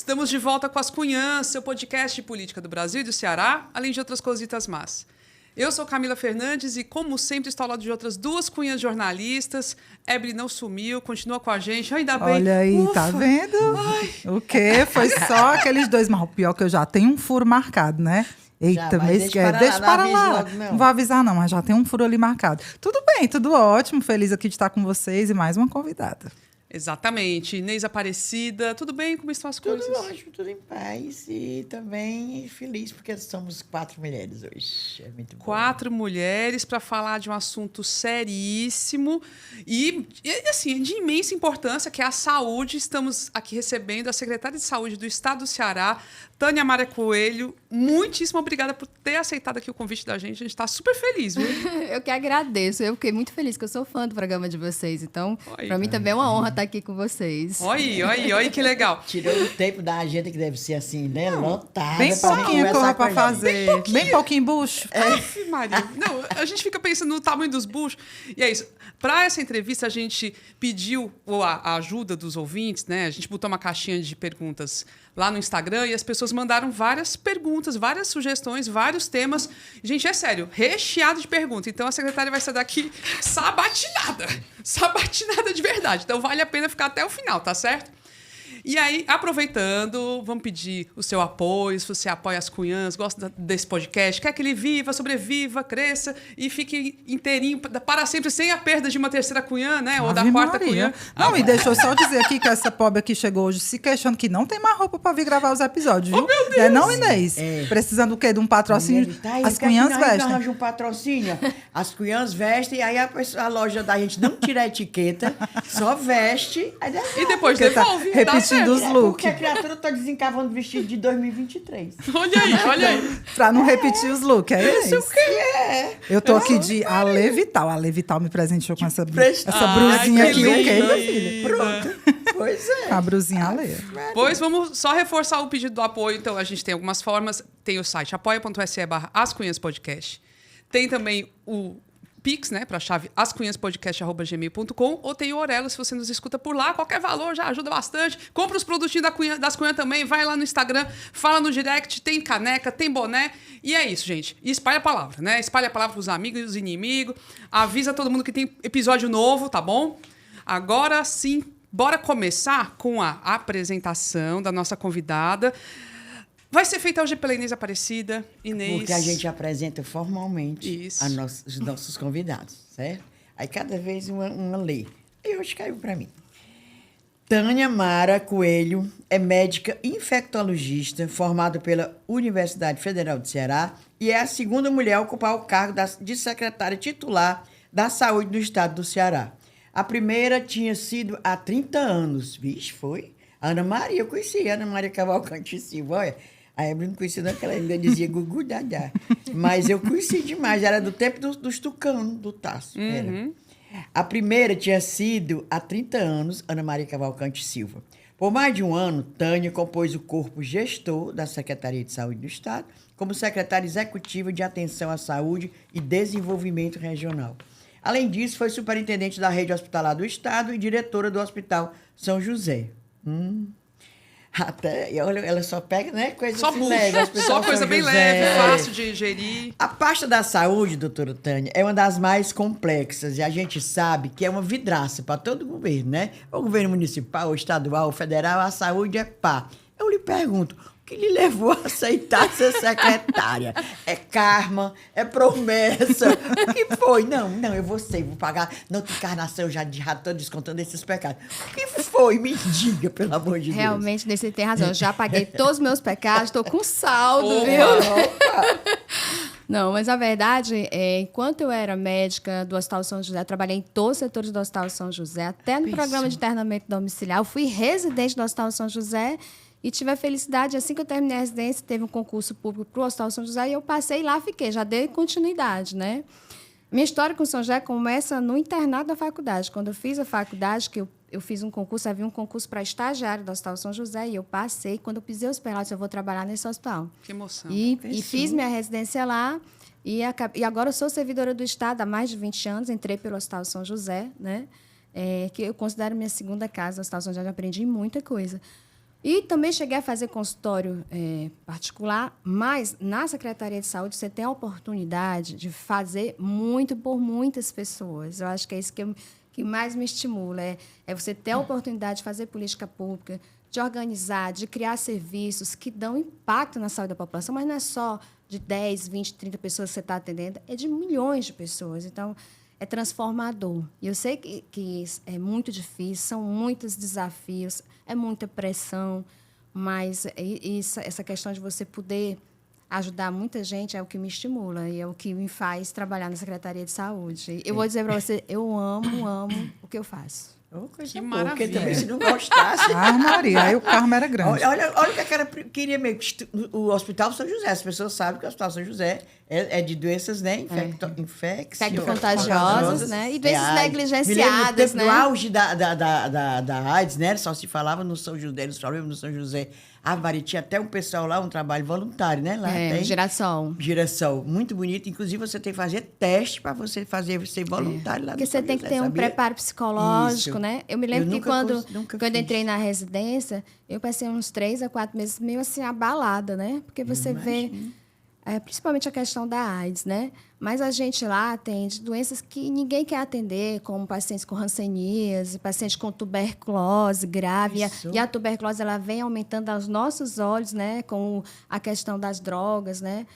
Estamos de volta com As Cunhãs, seu podcast de política do Brasil e do Ceará, além de outras cositas más. Eu sou Camila Fernandes e, como sempre, estou ao lado de outras duas cunhas jornalistas. Ebre não sumiu, continua com a gente. Ainda bem. Olha aí, Ufa. tá vendo? Ai. O quê? Foi só aqueles dois. Mas o pior que eu já tenho um furo marcado, né? Eita, mês que é. Deixa para lá. Não vou avisar, não, mas já tem um furo ali marcado. Tudo bem, tudo ótimo. Feliz aqui de estar com vocês e mais uma convidada. Exatamente. Inês Aparecida, tudo bem? Como estão as coisas? Tudo ótimo, tudo em paz e também feliz porque somos 4 mulheres hoje. É muito bom. 4 mulheres para falar de um assunto seríssimo e, assim, de imensa importância, que é a saúde. Estamos aqui recebendo a secretária de Saúde do Estado do Ceará, Tânia Mara Coelho. Muitíssimo obrigada por ter aceitado aqui o convite da gente. A gente está super feliz, viu? Eu que agradeço. Eu fiquei muito feliz, que eu sou fã do programa de vocês. Então, para mim também é uma honra estar aqui com vocês. Olha que legal. Tirou o tempo da agenda que deve ser assim, né? Lotada. Bem pouquinho coisa para fazer. Bem pouquinho bucho. Aff, Maria. Não, a gente fica pensando no tamanho dos buchos. E é isso. Para essa entrevista, a gente pediu a ajuda dos ouvintes, né? A gente botou uma caixinha de perguntas lá no Instagram e as pessoas mandaram várias perguntas, várias sugestões, vários temas. Gente, é sério, recheado de perguntas. Então, a secretária vai sair daqui sabatinada. Sabatinada de verdade. Então, vale a pena ficar até o final, tá certo? E aí, aproveitando, vamos pedir o seu apoio, se você apoia as Cunhãs, gosta desse podcast, quer que ele viva, sobreviva, cresça e fique inteirinho para sempre, sem a perda de uma terceira cunhã, né? Ou da quarta cunhã. Não, e deixa eu só dizer aqui que essa pobre aqui chegou hoje se queixando que não tem mais roupa para vir gravar os episódios, viu? Oh, meu Deus! É não, Inês? Precisando do quê? De um patrocínio? As Cunhãs vestem. Arranja um patrocínio. As Cunhãs vestem, aí a loja da gente não tira a etiqueta, só veste. Aí e depois devolve. Repetindo os looks. Porque a criatura tá desencavando vestido de 2023. Olha aí. Pra não repetir os looks, é isso? Isso o quê? Eu tô aqui de Ale Vital. A Ale Vital me presenteou com essa brusinha aqui. O quê, minha filha? Pronto. Pois é. A brusinha Ale. Pois vamos só reforçar o pedido do apoio. Então, a gente tem algumas formas. Tem o site apoia.se/ascunhaspodcast. Tem também o Pix, né, para a chave ascunhaspodcast@gmail.com, ou tem o Orelo, se você nos escuta por lá, qualquer valor já ajuda bastante. Compra os produtinhos das Cunhãs também, vai lá no Instagram, fala no direct, tem caneca, tem boné, e é isso, gente. E espalha a palavra, né? Espalha a palavra pros amigos e os inimigos, avisa todo mundo que tem episódio novo, tá bom? Agora sim, bora começar com a apresentação da nossa convidada. Vai ser feita hoje pela Inês Aparecida. Inês. Porque a gente apresenta formalmente Isso. os nossos convidados, certo? Aí cada vez uma lei. E hoje caiu para mim. Tânia Mara Coelho é médica infectologista formada pela Universidade Federal do Ceará e é a segunda mulher a ocupar o cargo de secretária titular da Saúde do Estado do Ceará. A primeira tinha sido há 30 anos. Vixe, foi? Ana Maria, eu conheci a Ana Maria Cavalcante Silva, olha. A Ebre não conhecia, não, que ela ainda dizia gugu dadá. Mas eu conheci demais, era do tempo dos tucanos, do Tasso. Era. A primeira tinha sido, há 30 anos, Ana Maria Cavalcante Silva. Por mais de um ano, Tânia compôs o corpo gestor da Secretaria de Saúde do Estado como secretária executiva de Atenção à Saúde e Desenvolvimento Regional. Além disso, foi superintendente da rede hospitalar do Estado e diretora do Hospital São José. Até, olha, ela só pega, né, coisa só assim leve. Só coisa bem leve, fácil de gerir. A pasta da saúde, doutora Tânia, é uma das mais complexas e a gente sabe que é uma vidraça para todo governo, né? O governo municipal, o estadual, o federal, a saúde é pá. Eu lhe pergunto, o que lhe levou a aceitar ser secretária? É karma? É promessa? O que foi? Não, eu vou pagar. Na outra encarnação eu já estou descontando esses pecados. O que foi? Me diga, pelo amor de Deus. Realmente, nesse tem razão. Eu já paguei todos os meus pecados, estou com saldo, viu? Não, mas a verdade é, enquanto eu era médica do Hospital São José, trabalhei em todos os setores do Hospital São José, até no programa de internamento domiciliar. Eu fui residente do Hospital São José e tive a felicidade, assim que eu terminei a residência, teve um concurso público para o Hospital São José e eu passei lá, fiquei, já dei continuidade, né? Minha história com o São José começa no internato da faculdade. Quando eu fiz a faculdade, que eu fiz um concurso, havia um concurso para estagiário do Hospital São José e eu passei. Quando eu pisei os pés lá, eu disse, eu vou trabalhar nesse hospital. Que emoção. E fiz minha residência lá e agora eu sou servidora do Estado há mais de 20 anos, entrei pelo Hospital São José, né? Que eu considero minha segunda casa, o Hospital São José, eu aprendi muita coisa. E também cheguei a fazer consultório particular, mas na Secretaria de Saúde você tem a oportunidade de fazer muito por muitas pessoas. Eu acho que é isso que mais me estimula, é você ter a oportunidade de fazer política pública, de organizar, de criar serviços que dão impacto na saúde da população, mas não é só de 10, 20, 30 pessoas que você está atendendo, é de milhões de pessoas. Então, é transformador. E eu sei que é muito difícil, são muitos desafios, é muita pressão, mas essa questão de você poder ajudar muita gente é o que me estimula e é o que me faz trabalhar na Secretaria de Saúde. Eu vou dizer para você, eu amo o que eu faço. Que maravilha. Porque também, se não gostasse... Maria, aí o karma era grande. Olha o que a cara queria mesmo. O Hospital São José, as pessoas sabem que o Hospital São José é de doenças, né? Infecto-contagiosas, né? E doenças negligenciadas, né? No auge da AIDS, né? Só se falava no São José, nos problemas no São José. Maria, tinha até um pessoal lá, um trabalho voluntário, né? Lá tem Girassol. Muito bonito. Inclusive, você tem que fazer teste para você ser voluntário lá no Porque você tem que ter um preparo psicológico, né? Eu me lembro que quando eu entrei na residência, eu passei uns 3 a 4 meses meio assim abalada, né? Porque você vê, principalmente a questão da AIDS, né? Mas a gente lá atende doenças que ninguém quer atender, como pacientes com hanseníase, pacientes com tuberculose grave. E a tuberculose ela vem aumentando aos nossos olhos, né? Com a questão das drogas, né?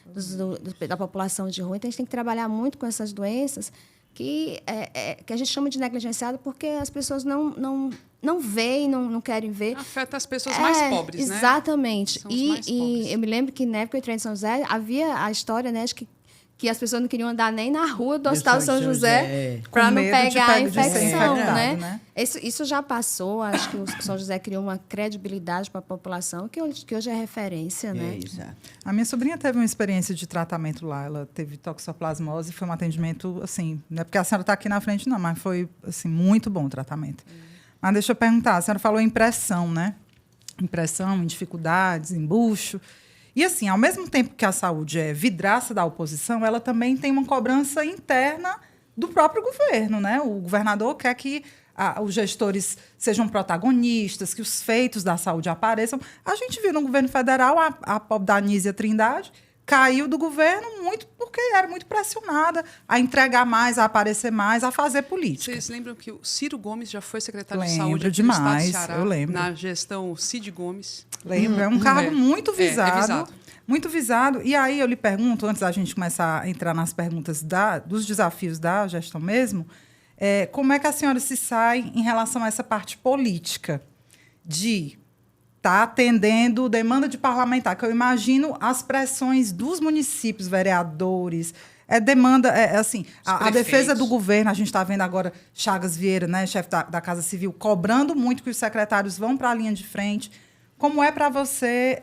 Da população de rua. Então, a gente tem que trabalhar muito com essas doenças que a gente chama de negligenciada porque as pessoas não veem, não querem ver. Afeta as pessoas mais pobres, né? Exatamente. São os mais pobres. Eu me lembro que na época que eu entrei em São José, havia a história, né, de que as pessoas não queriam andar nem na rua do Hospital São José para não pegar a infecção, né? Isso já passou. Acho que o São José criou uma credibilidade para a população que hoje é referência, né? Exato. A minha sobrinha teve uma experiência de tratamento lá. Ela teve toxoplasmose, foi um atendimento, assim, não é porque a senhora está aqui na frente, não, mas foi, assim, muito bom o tratamento. Mas deixa eu perguntar, a senhora falou em pressão, né? Em pressão, em dificuldades, em bucho. E, assim, ao mesmo tempo que a saúde é vidraça da oposição, ela também tem uma cobrança interna do próprio governo, né? O governador quer que os gestores sejam protagonistas, que os feitos da saúde apareçam. A gente viu no governo federal a pobre da Anísia Trindade caiu do governo muito porque era muito pressionada a entregar mais, a aparecer mais, a fazer política. Vocês lembram que o Ciro Gomes já foi secretário de Lembro saúde aqui demais, no estado do Ceará, eu lembro. na gestão Cid Gomes? Lembro, é um cargo muito visado. visado. Muito visado. E aí eu lhe pergunto, antes da gente começar a entrar nas perguntas dos desafios da gestão mesmo, como é que a senhora se sai em relação a essa parte política de estar atendendo demanda de parlamentar, que eu imagino as pressões dos municípios, vereadores, demanda, assim, a defesa do governo, a gente está vendo agora Chagas Vieira, né, chefe da Casa Civil, cobrando muito que os secretários vão para a linha de frente. Como é para você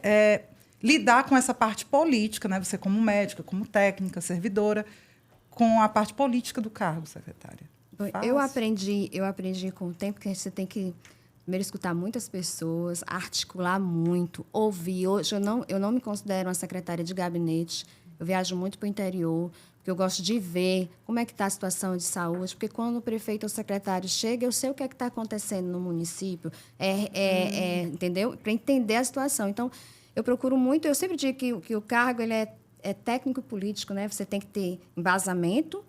lidar com essa parte política, né? Você como médica, como técnica, servidora, com a parte política do cargo, secretária? Eu aprendi com o tempo que você tem que primeiro escutar muitas pessoas, articular muito, ouvir. Hoje eu não me considero uma secretária de gabinete. Eu viajo muito para o interior, porque eu gosto de ver como é que está a situação de saúde, porque quando o prefeito ou o secretário chega, eu sei o que é que está acontecendo no município, entendeu? Para entender a situação. Então, eu procuro muito, eu sempre digo que o cargo ele é técnico e político, né? Você tem que ter embasamento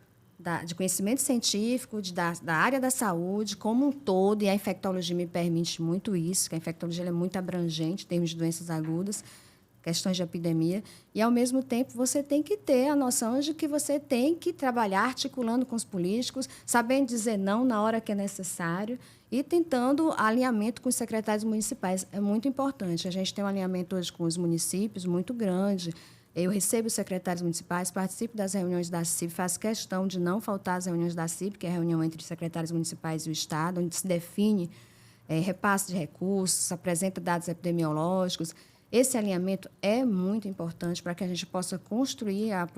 de conhecimento científico, da área da saúde como um todo, e a infectologia me permite muito isso, que a infectologia é muito abrangente em termos de doenças agudas, questões de epidemia, e, ao mesmo tempo, você tem que ter a noção de que você tem que trabalhar articulando com os políticos, sabendo dizer não na hora que é necessário e tentando alinhamento com os secretários municipais. É muito importante. A gente tem um alinhamento hoje com os municípios muito grande. Eu recebo os secretários municipais, participo das reuniões da CIB, faço questão de não faltar às reuniões da CIB, que é a reunião entre os secretários municipais e o Estado, onde se define repasse de recursos, apresenta dados epidemiológicos. Esse alinhamento é muito importante para que a gente possa construir as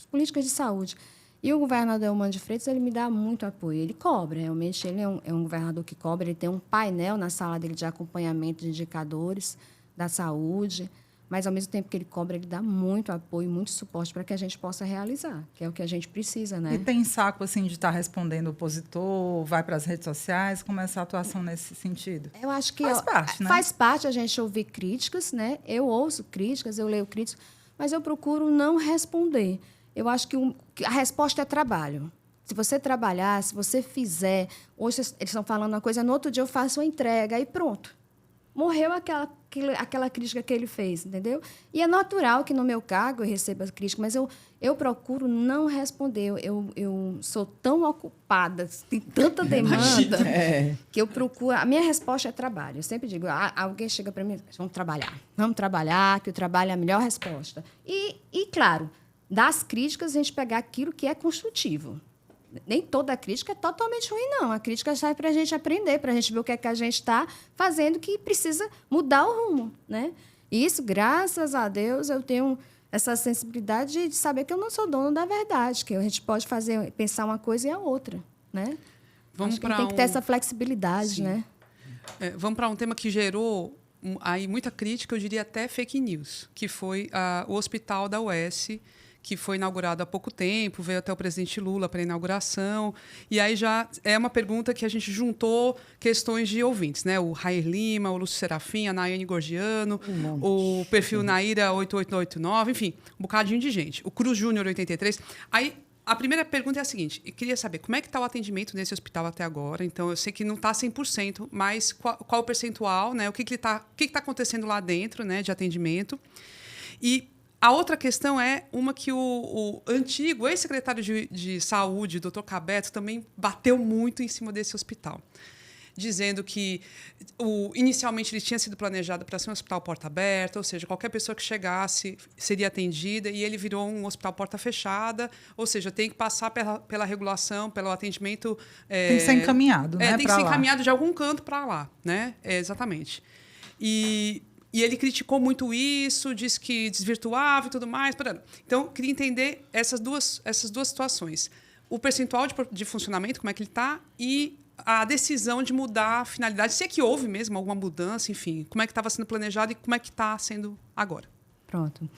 políticas de saúde. E o governador Eumano de Freitas, ele me dá muito apoio. Ele cobra, realmente, ele é um governador que cobra, ele tem um painel na sala dele de acompanhamento de indicadores da saúde, mas, ao mesmo tempo que ele cobra, ele dá muito apoio, muito suporte para que a gente possa realizar, que é o que a gente precisa, né? E tem saco, assim, de estar respondendo o opositor, vai para as redes sociais? Como é essa atuação nesse sentido? Eu acho que faz parte, né? Faz parte a gente ouvir críticas, né? Eu ouço críticas, eu leio críticas, mas eu procuro não responder. Eu acho que a resposta é trabalho. Se você trabalhar, se você fizer... Hoje eles estão falando uma coisa, no outro dia eu faço uma entrega e pronto. Morreu aquela crítica que ele fez, entendeu? E é natural que, no meu cargo, eu receba crítica, mas eu procuro não responder. Eu sou tão ocupada, tem tanta demanda, que eu procuro... A minha resposta é trabalho. Eu sempre digo, alguém chega para mim, vamos trabalhar, que o trabalho é a melhor resposta. E, claro, das críticas, a gente pegar aquilo que é construtivo. Nem toda crítica é totalmente ruim, não. A crítica serve para a gente aprender, para a gente ver o que é que a gente está fazendo que precisa mudar o rumo, né? E isso, graças a Deus, eu tenho essa sensibilidade de saber que eu não sou dono da verdade, que a gente pode pensar uma coisa e a outra, né? Acho que tem que ter essa flexibilidade, sim, né? Vamos para um tema que gerou aí muita crítica, eu diria até fake news, que foi o hospital da UES, que foi inaugurado há pouco tempo, veio até o presidente Lula para a inauguração. E aí já é uma pergunta que a gente juntou questões de ouvintes, né? O Rair Lima, o Lúcio Serafim, a Nayane Gorgiano, o perfil Naira 8889, enfim, um bocadinho de gente. O Cruz Júnior 83. Aí a primeira pergunta é a seguinte: eu queria saber como é que está o atendimento nesse hospital até agora. Então, eu sei que não está 100%, mas qual o percentual, né? O que está acontecendo lá dentro, né, de atendimento? E a outra questão é uma que o antigo ex-secretário de Saúde, Dr. Cabeto, também bateu muito em cima desse hospital, dizendo que inicialmente ele tinha sido planejado para ser um hospital porta aberta, ou seja, qualquer pessoa que chegasse seria atendida, e ele virou um hospital porta fechada, ou seja, tem que passar pela regulação, pelo atendimento... tem que ser encaminhado, né? Tem que ser encaminhado de algum canto para lá, né? Exatamente. E ele criticou muito isso, disse que desvirtuava e tudo mais. Então, eu queria entender essas duas situações. O percentual de funcionamento, como é que ele está, e a decisão de mudar a finalidade, se é que houve mesmo alguma mudança, enfim, como é que estava sendo planejado e como é que está sendo agora. Pronto.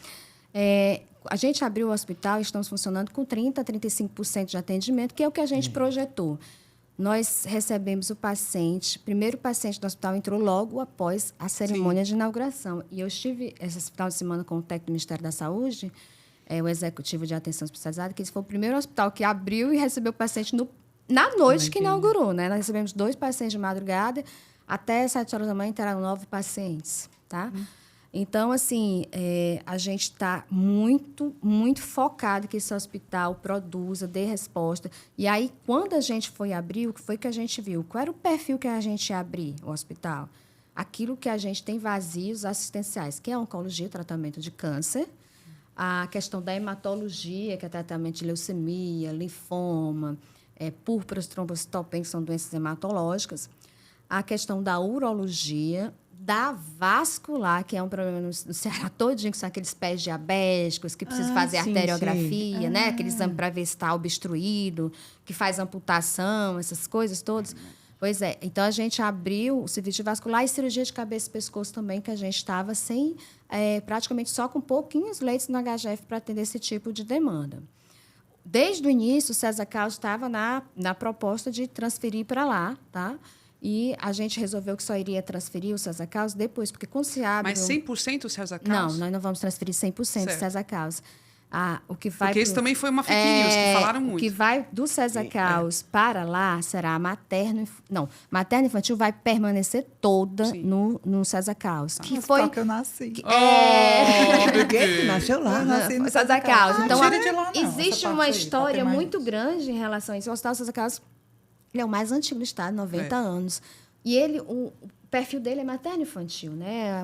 A gente abriu o hospital e estamos funcionando com 30% a 35% de atendimento, que é o que a gente projetou. Nós recebemos o primeiro paciente do hospital entrou logo após a cerimônia de inauguração. E eu estive esse final de semana com o técnico do Ministério da Saúde, o executivo de atenção especializada, que esse foi o primeiro hospital que abriu e recebeu o paciente na noite que inaugurou, né? Nós recebemos 2 pacientes de madrugada, até 7 horas da manhã entraram 9 pacientes, tá? Então, assim, a gente está muito, muito focado que esse hospital produza, dê resposta. E aí, quando a gente foi abrir, o que foi que a gente viu? Qual era o perfil que a gente ia abrir o hospital? Aquilo que a gente tem vazios assistenciais, que é a oncologia, tratamento de câncer, a questão da hematologia, que é tratamento de leucemia, linfoma, púrpuras, trombocitopenia, que são doenças hematológicas, a questão da urologia, da vascular, que é um problema no Ceará todinho, que são aqueles pés diabéticos, que precisam fazer arteriografia, né? Aquele exame para ver se está obstruído, que faz amputação, essas coisas todas. Pois é. Então, a gente abriu o serviço de vascular e cirurgia de cabeça e pescoço também, que a gente estava praticamente só com pouquinhos leitos no HGF para atender esse tipo de demanda. Desde o início, o César Carlos estava na proposta de transferir para lá, tá? E a gente resolveu que só iria transferir o César Carlos depois, porque quando se abre... Mas 100% o César Carlos? Não, nós não vamos transferir 100% do César Carlos. Porque isso também foi uma fake news, que falaram muito. O que vai do César Carlos para lá será materno... Não, materno-infantil vai permanecer toda no César Carlos. Que foi... que eu nasci. Bebê, nasceu lá. Eu nasci no César Carlos. Então, de lá, não, existe uma história muito grande em relação a isso. O Hospital César Carlos... Ele é o mais antigo do estado, 90 anos. E o perfil dele é materno-infantil, né?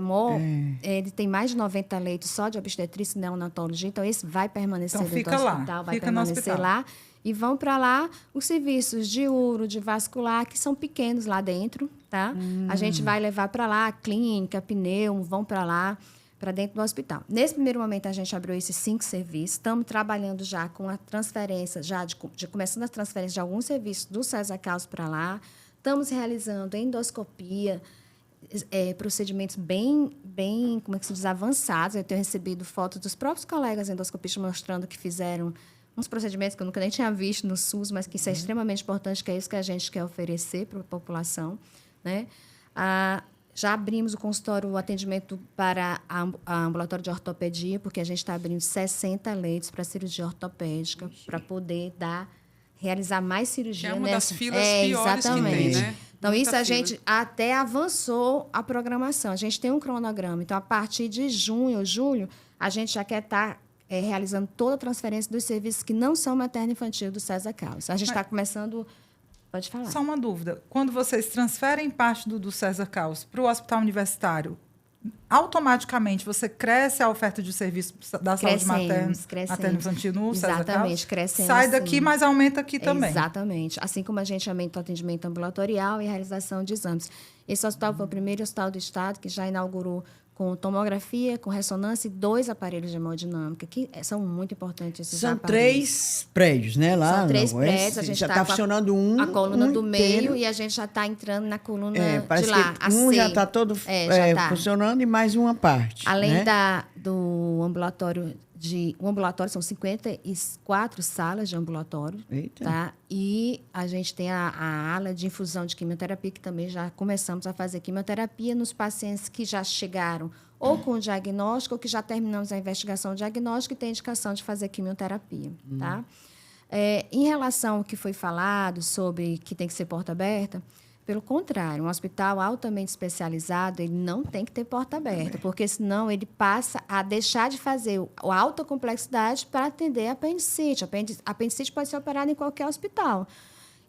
Ele tem mais de 90 leitos só de obstetrícia e neonatologia, então esse vai permanecer então, dentro do hospital, vai permanecer lá. E vão para lá os serviços de uro, de vascular, que são pequenos lá dentro, tá? A gente vai levar para lá, clínica, pneu, vão para lá, para dentro do hospital. Nesse primeiro momento, a gente abriu esses 5 serviços. Estamos trabalhando já com a transferência, começando a transferência de alguns serviços do César Carlos para lá. Estamos realizando endoscopia, procedimentos bem, como é que se diz, avançados. Eu tenho recebido fotos dos próprios colegas endoscopistas mostrando que fizeram uns procedimentos que eu nunca nem tinha visto no SUS, mas que isso é extremamente importante, que é isso que a gente quer oferecer para a população, né? Já abrimos o consultório, o atendimento para a ambulatório de ortopedia, porque a gente está abrindo 60 leitos para cirurgia ortopédica, para poder realizar mais cirurgia. Que é uma das filas piores exatamente. que tem, né? Então, Muita isso a fila. gente até avançou a programação. A gente tem um cronograma. Então, a partir de junho ou julho, a gente já quer estar realizando toda a transferência dos serviços que não são materno-infantil do César Carlos. A gente está começando... Pode falar. Só uma dúvida. Quando vocês transferem parte do César Carlos para o hospital universitário, automaticamente você cresce a oferta de serviço da saúde materno-infantil no César Carlos? Exatamente, crescemos. Sai daqui, mas aumenta aqui também. Exatamente. Assim como a gente aumenta o atendimento ambulatorial e a realização de exames. Esse hospital foi o primeiro hospital do Estado que já inaugurou com tomografia, com ressonância e 2 aparelhos de hemodinâmica, que são muito importantes esses São aparelhos. 3 prédios, né? Lá, São 3 prédios. A gente já está funcionando a coluna do inteiro. meio e a gente já está entrando na coluna Parece de lá. que já está todo funcionando e mais uma parte. Além né? do ambulatório o ambulatório são 54 salas de ambulatório. Eita. Tá? E a gente tem a ala de infusão de quimioterapia, que também já começamos a fazer quimioterapia nos pacientes que já chegaram ou com o diagnóstico ou que já terminamos a investigação diagnóstica e tem indicação de fazer quimioterapia. Tá? Em relação ao que foi falado sobre que tem que ser porta aberta, pelo contrário, um hospital altamente especializado, ele não tem que ter porta aberta, porque senão ele passa a deixar de fazer a alta complexidade para atender a apendicite. A apendicite pode ser operada em qualquer hospital.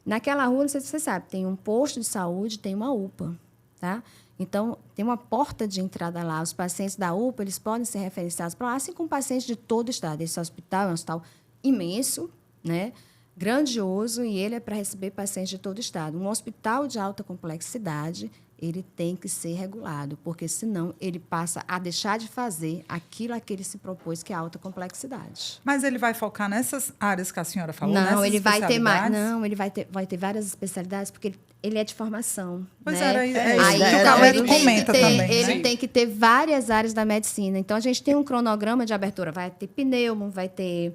Naquela rua, não sei se você sabe, tem um posto de saúde, tem uma UPA, tá? Então, tem uma porta de entrada lá. Os pacientes da UPA, eles podem ser referenciados para lá, assim como pacientes de todo o estado. Esse hospital é um hospital imenso, né? Grandioso, e ele é para receber pacientes de todo o estado. Um hospital de alta complexidade, ele tem que ser regulado, porque senão ele passa a deixar de fazer aquilo a que ele se propôs, que é a alta complexidade. Mas ele vai focar nessas áreas que a senhora falou? Não, ele vai ter mais. especialidades? Não, ele vai ter várias especialidades, porque ele é de formação. Pois né? era isso Aí, que o então, Cauê ele comenta tem que ter- também. Ele né? tem que ter várias áreas da medicina. Então, a gente tem um cronograma de abertura. Vai ter pneumo, vai ter...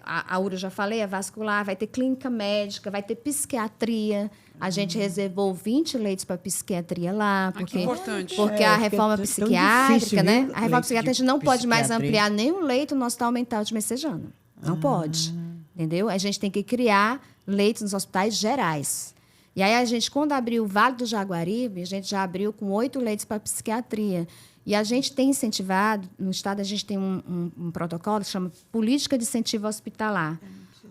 a uro, já falei, a vascular, vai ter clínica médica, vai ter psiquiatria. A gente reservou 20 leitos para psiquiatria lá. Que Porque, importante. porque a porque reforma é tão psiquiátrica, difícil, né? viu? A reforma Leito psiquiátrica, a de gente não pode mais psiquiatria. ampliar nenhum leito no Hospital Mental de Messejana. Não pode. Entendeu? A gente tem que criar leitos nos hospitais gerais. E aí, a gente, quando abriu o Vale do Jaguaribe, a gente já abriu com 8 leitos para psiquiatria. E a gente tem incentivado, no Estado, a gente tem um protocolo que chama Política de Incentivo Hospitalar,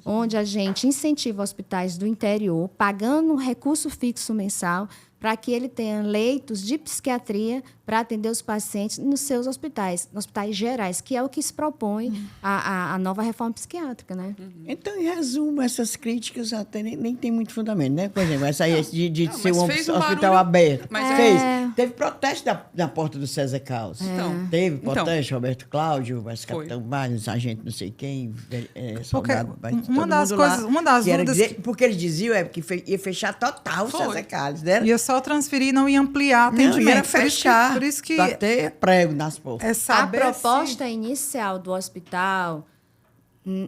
onde a gente incentiva hospitais do interior, pagando um recurso fixo mensal, para que ele tenha leitos de psiquiatria para atender os pacientes nos seus hospitais gerais, que é o que se propõe a nova reforma psiquiátrica, né? Então, em resumo, essas críticas até nem tem muito fundamento, né? Por exemplo, essa aí de ser mas um fez um hospital barulho, aberto. mas fez. Teve protesto na porta do César Carlos. Então. Teve Então. protesto, Roberto Cláudio, mas Foi. capitão Barnes, sargento não sei quem, Porque soldado, mas uma todo das mundo lá, coisas, uma das que era dúvidas dizer, porque eles diziam que ia fechar total o Foi. César Carlos, né? ia só transferir, não ia ampliar atendimento. Não, ia Por isso que- fechar. Por isso que Bater prego nas portas. é A saber proposta inicial do hospital,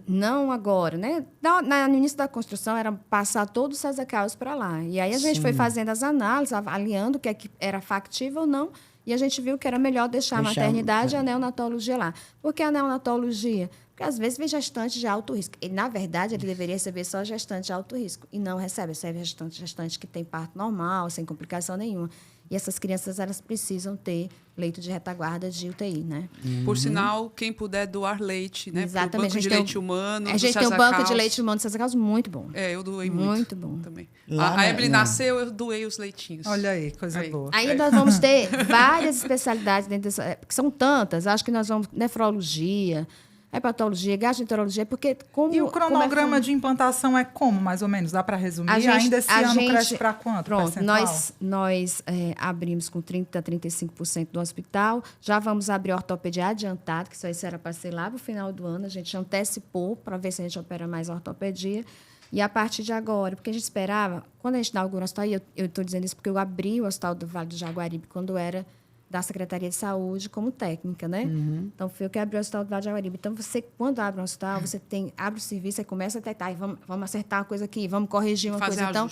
não agora, né? No início da construção, era passar todo o César Carlos para lá. E aí a gente foi fazendo as análises, avaliando o que, é que era factível ou não, e a gente viu que era melhor deixar a Deixar- maternidade e a neonatologia lá. Por que a neonatologia? Porque, às vezes, vem gestante de alto risco. E, na verdade, ele deveria receber só gestante de alto risco. E não recebe. Recebe gestante que tem parto normal, sem complicação nenhuma. E essas crianças, elas precisam ter leito de retaguarda de UTI, né? Por sinal, quem puder doar leite, né? Pro Exatamente. banco de leite humano. A do gente tem um César banco de Carlos. leite humano do César Carlos muito bom. Eu doei muito. Muito bom. Também. Lá A Evelyn na- nasceu, eu doei os leitinhos. Olha aí, coisa Aí. boa. Aí nós vamos ter várias especialidades dentro dessa... Porque são tantas. Acho que nós vamos... Nefrologia, hepatologia, gastroenterologia, porque como... E o cronograma de implantação é como, mais ou menos? Dá para resumir? Ainda esse ano cresce para quanto? Pronto, percentual? nós abrimos com 30% a 35% do hospital. Já vamos abrir ortopedia adiantada, que só isso era para ser lá para o final do ano. A gente antecipou para ver se a gente opera mais ortopedia. E a partir de agora, porque a gente esperava, quando a gente inaugurou o hospital, e eu estou dizendo isso porque eu abri o Hospital do Vale do Jaguaribe quando eu era da Secretaria de Saúde como técnica, né? Então, foi eu que abri o Hospital do Vale do Jaguaribe. Então, você, quando abre um hospital, você abre o serviço, você começa a detectar, vamos acertar uma coisa aqui, vamos corrigir uma coisa. Então,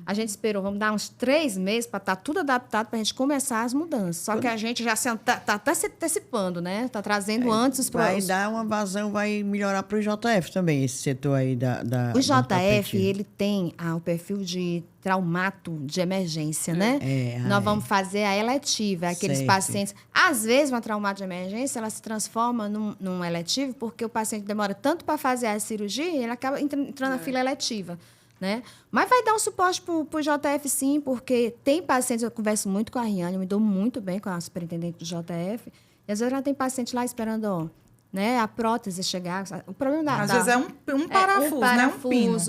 a gente esperou, vamos dar uns 3 meses para estar tudo adaptado para a gente começar as mudanças. Só que a gente já está até se antecipando, né? Está trazendo antes os problemas. Vai dar uma vazão, vai melhorar para o JF também, esse setor aí da o JF, ele tem o perfil de traumato de emergência, né? Nós vamos fazer a eletiva, aqueles pacientes... Às vezes, uma traumato de emergência, ela se transforma num eletivo, porque o paciente demora tanto para fazer a cirurgia, ele acaba entrando na fila eletiva, né? Mas vai dar um suporte para o JF, sim, porque tem pacientes... Eu converso muito com a Riane, eu me dou muito bem com a superintendente do JF, e às vezes ela tem paciente lá esperando... Né, a prótese chegar. O problema às vezes é um parafuso, né? Um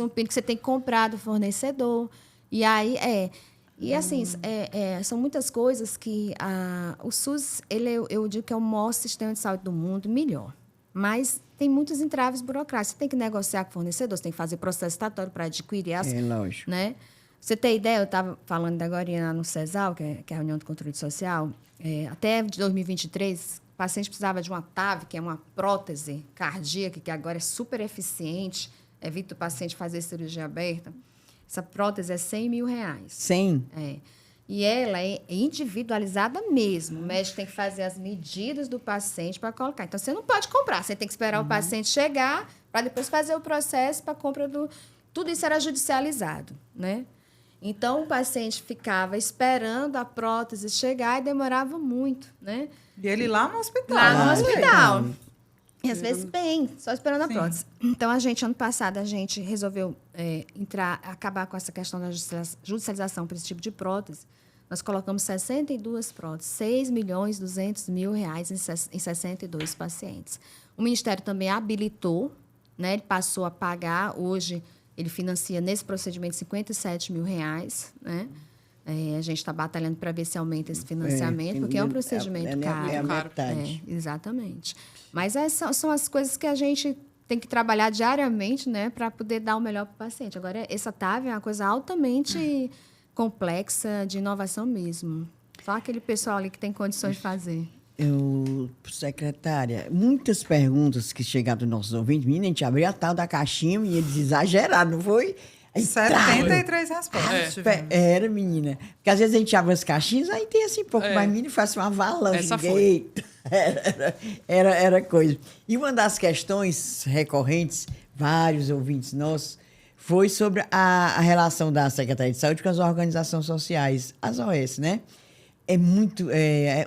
pino que você tem que comprar do fornecedor. E aí E assim, são muitas coisas que o SUS, eu digo que é o maior sistema de saúde do mundo, melhor. Mas tem muitos entraves burocráticos. Você tem que negociar com o fornecedor, você tem que fazer processo estatório para adquirir as... lógico. Né? Você tem ideia, eu estava falando agora no CESAL, que é a reunião de controle social, até 2023... O paciente precisava de uma TAV, que é uma prótese cardíaca, que agora é super eficiente, evita o paciente fazer cirurgia aberta. Essa prótese é R$100 mil. 100? E ela é individualizada mesmo. O médico tem que fazer as medidas do paciente para colocar. Então, você não pode comprar, você tem que esperar o paciente chegar para depois fazer o processo para a compra do... Tudo isso era judicializado, né? Então, o paciente ficava esperando a prótese chegar e demorava muito, né? E ele lá no hospital. Lá no hospital. E às vezes bem, só esperando a prótese. Então, ano passado, a gente resolveu acabar com essa questão da judicialização para esse tipo de prótese. Nós colocamos 62 próteses, R$6.200.000 em 62 pacientes. O Ministério também habilitou, né? Ele passou a pagar, hoje ele financia nesse procedimento R$57 mil, né? A gente está batalhando para ver se aumenta esse financiamento, porque é um procedimento caro. É a metade. Exatamente. Mas são as coisas que a gente tem que trabalhar diariamente, né, para poder dar o melhor para o paciente. Agora, essa TAV é uma coisa altamente complexa, de inovação mesmo. Só aquele pessoal ali que tem condições de fazer. Secretária, muitas perguntas que chegaram dos nossos ouvintes, menina, a gente abriu a tal da caixinha e eles exageraram, não foi? 73 respostas. Era, menina. Porque às vezes a gente abre as caixinhas, aí tem assim, pouco mais, menina, e faz assim, uma avalanche. Essa foi. Era coisa. E uma das questões recorrentes, vários ouvintes nossos, foi sobre a relação da Secretaria de Saúde com as organizações sociais, as OS, né? É muito...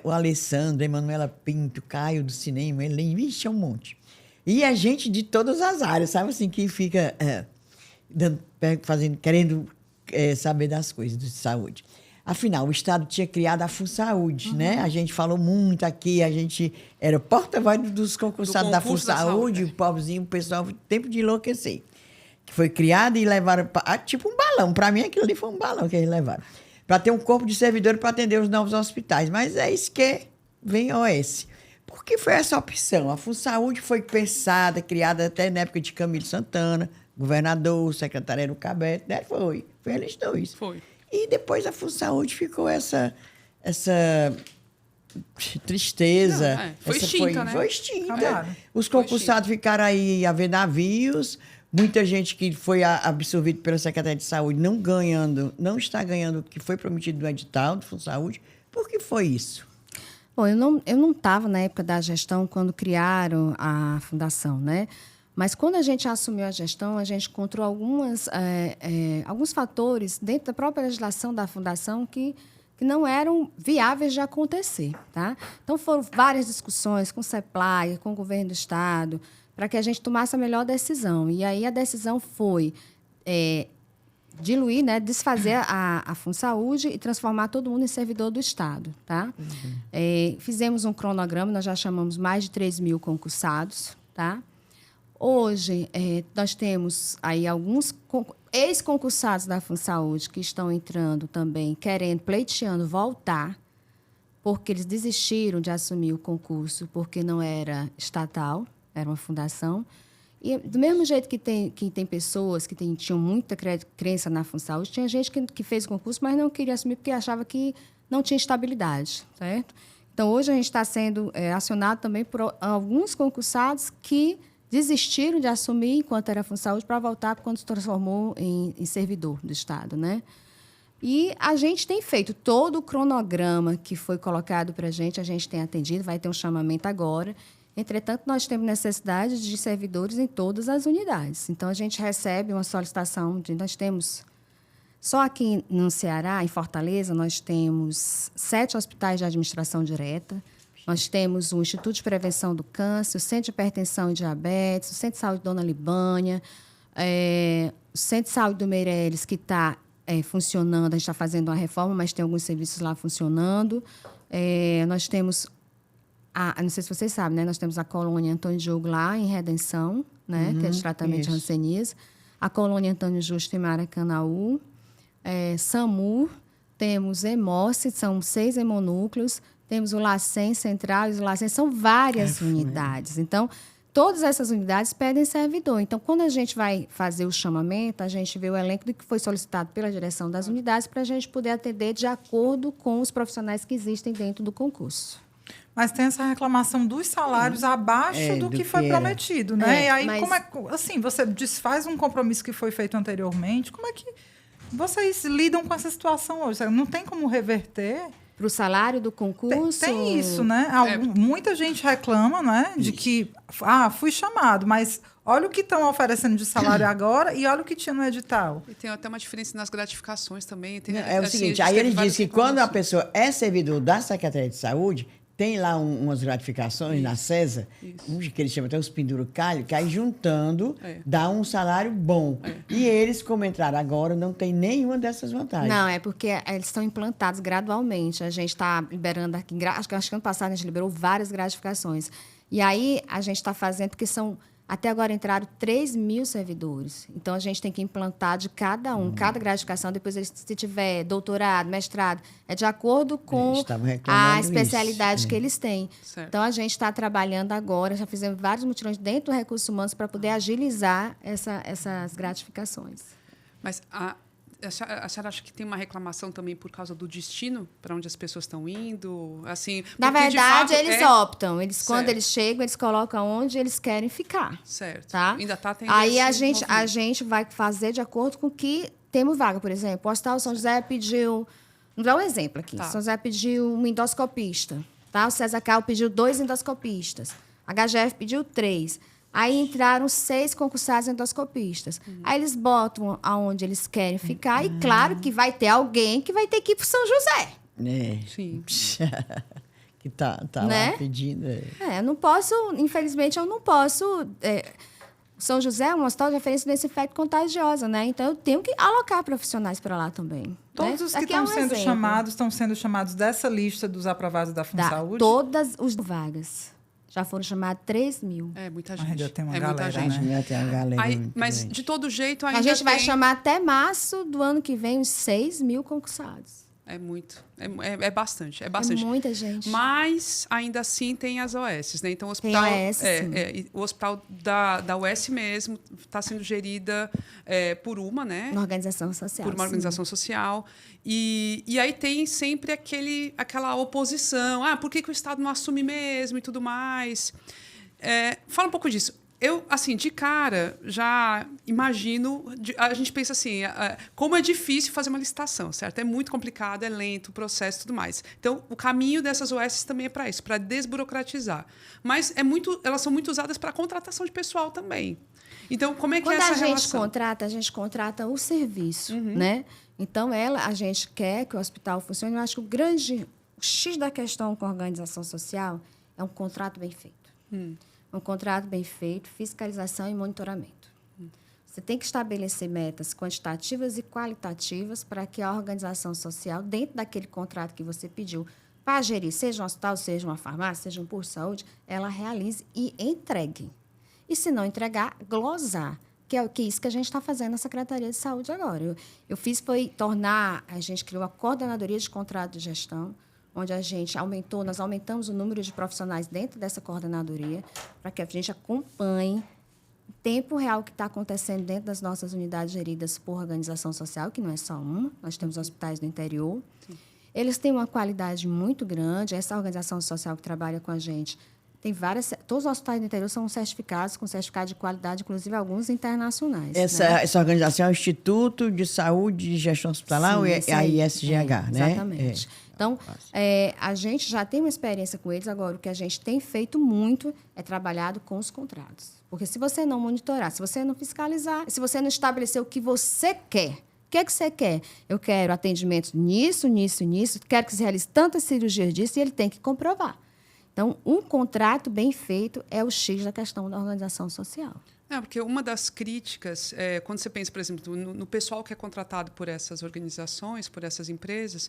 o Alessandro, a Emanuela Pinto, Caio do cinema, ele vixe, é um monte. E a gente de todas as áreas, sabe assim, que fica... querendo saber das coisas de saúde. Afinal, o Estado tinha criado a FUNSaúde, né? A gente falou muito aqui, a gente era porta-voz dos concursados da FUNSaúde, o pobrezinho, o pessoal, tempo de enlouquecer. Que foi criado e levaram, tipo um balão. Para mim, aquilo ali foi um balão que eles levaram. Para ter um corpo de servidores para atender os novos hospitais. Mas é isso que vem OS. Por que foi essa opção? A FUNSaúde foi pensada, criada até na época de Camilo Santana, governador, o secretário era o Cabete, né? Foi eles dois. Foi. E depois a FUNSaúde ficou essa tristeza. Não, foi extinta, né? Foi extinta. Claro. Os concursados ficaram aí a ver navios, muita gente que foi absorvida pela Secretaria de Saúde não está ganhando o que foi prometido no edital do FUNSaúde. Por que foi isso? Bom, eu não estava na época da gestão quando criaram a fundação, né? Mas quando a gente assumiu a gestão, a gente encontrou alguns fatores dentro da própria legislação da fundação que não eram viáveis de acontecer, tá? Então, foram várias discussões com o CEPLAG, com o governo do Estado, para que a gente tomasse a melhor decisão. E aí a decisão foi diluir, né, desfazer a FUNSaúde e transformar todo mundo em servidor do Estado, tá? Fizemos um cronograma, nós já chamamos mais de 3 mil concursados, tá? Hoje, nós temos aí alguns ex-concursados da FUNSaúde que estão entrando também, pleiteando voltar, porque eles desistiram de assumir o concurso, porque não era estatal, era uma fundação. E do mesmo jeito que tem pessoas que tinham muita crença na FunSaúde, tinha gente que fez o concurso, mas não queria assumir porque achava que não tinha estabilidade, certo? Então, hoje a gente está sendo acionado também por alguns concursados que desistiram de assumir enquanto era FunSaúde para voltar quando se transformou em servidor do Estado, né? E a gente tem feito todo o cronograma que foi colocado para a gente tem atendido, vai ter um chamamento agora. Entretanto, nós temos necessidade de servidores em todas as unidades. Então, a gente recebe uma solicitação nós temos, só aqui no Ceará, em Fortaleza, nós temos 7 hospitais de administração direta, nós temos o Instituto de Prevenção do Câncer, o Centro de Hipertensão e Diabetes, o Centro de Saúde Dona Libânia, o Centro de Saúde do Meireles, que está funcionando, a gente está fazendo uma reforma, mas tem alguns serviços lá funcionando. Nós temos, não sei se vocês sabem, né? Nós temos a colônia Antônio Diogo lá, em Redenção, né? Que é de tratamento de hanseníase. A colônia Antônio Justo em Maracanaú. SAMU, temos Hemócito, são 6 hemonúcleos. Temos o LACEN Central, e os LACEN são várias unidades. Então, todas essas unidades pedem servidor. Então, quando a gente vai fazer o chamamento, a gente vê o elenco do que foi solicitado pela direção das unidades para a gente poder atender de acordo com os profissionais que existem dentro do concurso. Mas tem essa reclamação dos salários abaixo do que foi prometido, né? E aí, como é assim, você desfaz um compromisso que foi feito anteriormente, como é que vocês lidam com essa situação hoje? Não tem como reverter? Para o salário do concurso? Tem isso, né? Muita gente reclama, né? De que, fui chamado, mas olha o que estão oferecendo de salário agora e olha o que tinha no edital. E tem até uma diferença nas gratificações também. O seguinte, aí ele diz que quando a pessoa é servidor da Secretaria de Saúde, tem lá umas gratificações na CESA, que eles chamam até os penduricalhos, que aí juntando dá um salário bom. E eles, como entraram agora, não tem nenhuma dessas vantagens. Não, é porque eles estão implantados gradualmente. A gente está liberando aqui, acho que ano passado a gente liberou várias gratificações. E aí a gente está fazendo, porque até agora entraram 3.000 servidores. Então, a gente tem que implantar de cada cada gratificação. Depois, se tiver doutorado, mestrado, é de acordo com a especialidade que eles têm. Certo. Então, a gente está trabalhando agora, já fizemos vários mutirões dentro do Recursos Humanos para poder agilizar essas gratificações. Mas a senhora acha que tem uma reclamação também por causa do destino para onde as pessoas estão indo? Assim, na verdade, eles optam. Quando certo. eles chegam, eles colocam onde eles querem ficar. Certo. Tá? Ainda está tendo aí a gente vai fazer de acordo com o que temos vaga. Por exemplo, o Hospital São José pediu... Vou dar um exemplo aqui. São José pediu um endoscopista. Tá? O César Cal pediu 2 endoscopistas. A HGF pediu 3. Aí entraram 6 concursados endoscopistas. Aí eles botam aonde eles querem ficar. E claro que vai ter alguém que vai ter que ir para São José. Sim. Que tá né? lá pedindo. Eu não posso, infelizmente, São José é um hospital de referência de doença infecto-contagiosa, né? Então, eu tenho que alocar profissionais para lá também. Todos os que estão sendo chamados dessa lista dos aprovados da FunSaúde? Todas as vagas. Já foram chamados 3.000. É muita gente. Ainda tem uma galera, muita gente. Né? Tem uma galera mas, grande. de todo jeito, ainda a gente vai chamar até março do ano que vem uns 6.000 concursados. É muito. É bastante. É bastante. É muita gente. Mas, ainda assim, tem as OSs, né? Então, o hospital... o hospital da UES mesmo está sendo gerida por uma, né? Uma organização social. Por uma organização social. E aí tem sempre aquela oposição. Por que o Estado não assume mesmo e tudo mais? Fala um pouco disso. Eu, assim, de cara, já imagino... A gente pensa assim, como é difícil fazer uma licitação, certo? É muito complicado, é lento o processo e tudo mais. Então, o caminho dessas OS também é para isso, para desburocratizar. Mas elas são muito usadas para contratação de pessoal também. Então, como é que é essa relação? A gente contrata o serviço, né? Então, a gente quer que o hospital funcione. Eu acho que o X da questão com a organização social é um contrato bem feito. Um contrato bem feito, fiscalização e monitoramento. Você tem que estabelecer metas quantitativas e qualitativas para que a organização social, dentro daquele contrato que você pediu para gerir, seja um hospital, seja uma farmácia, seja um posto de saúde, ela realize e entregue. E, se não entregar, glosar, que é isso que a gente está fazendo na Secretaria de Saúde agora. A gente criou a Coordenadoria de Contrato de Gestão, onde nós aumentamos o número de profissionais dentro dessa coordenadoria, para que a gente acompanhe tempo real o que está acontecendo dentro das nossas unidades geridas por organização social, que não é só uma, nós temos hospitais do interior. Sim. Eles têm uma qualidade muito grande. Essa organização social que trabalha com a gente tem várias... Todos os hospitais do interior são certificados, com certificado de qualidade, inclusive alguns internacionais. Essa organização é o Instituto de Saúde e Gestão Hospitalar, ou é a ISGH, né? Exatamente. Então, a gente já tem uma experiência com eles. Agora, o que a gente tem feito muito é trabalhado com os contratos. Porque se você não monitorar, se você não fiscalizar, se você não estabelecer o que você quer, o que é que você quer? Eu quero atendimento nisso, quero que se realize tantas cirurgias disso, e ele tem que comprovar. Então, um contrato bem feito é o X da questão da organização social. Porque uma das críticas, quando você pensa, por exemplo, no pessoal que é contratado por essas organizações, por essas empresas,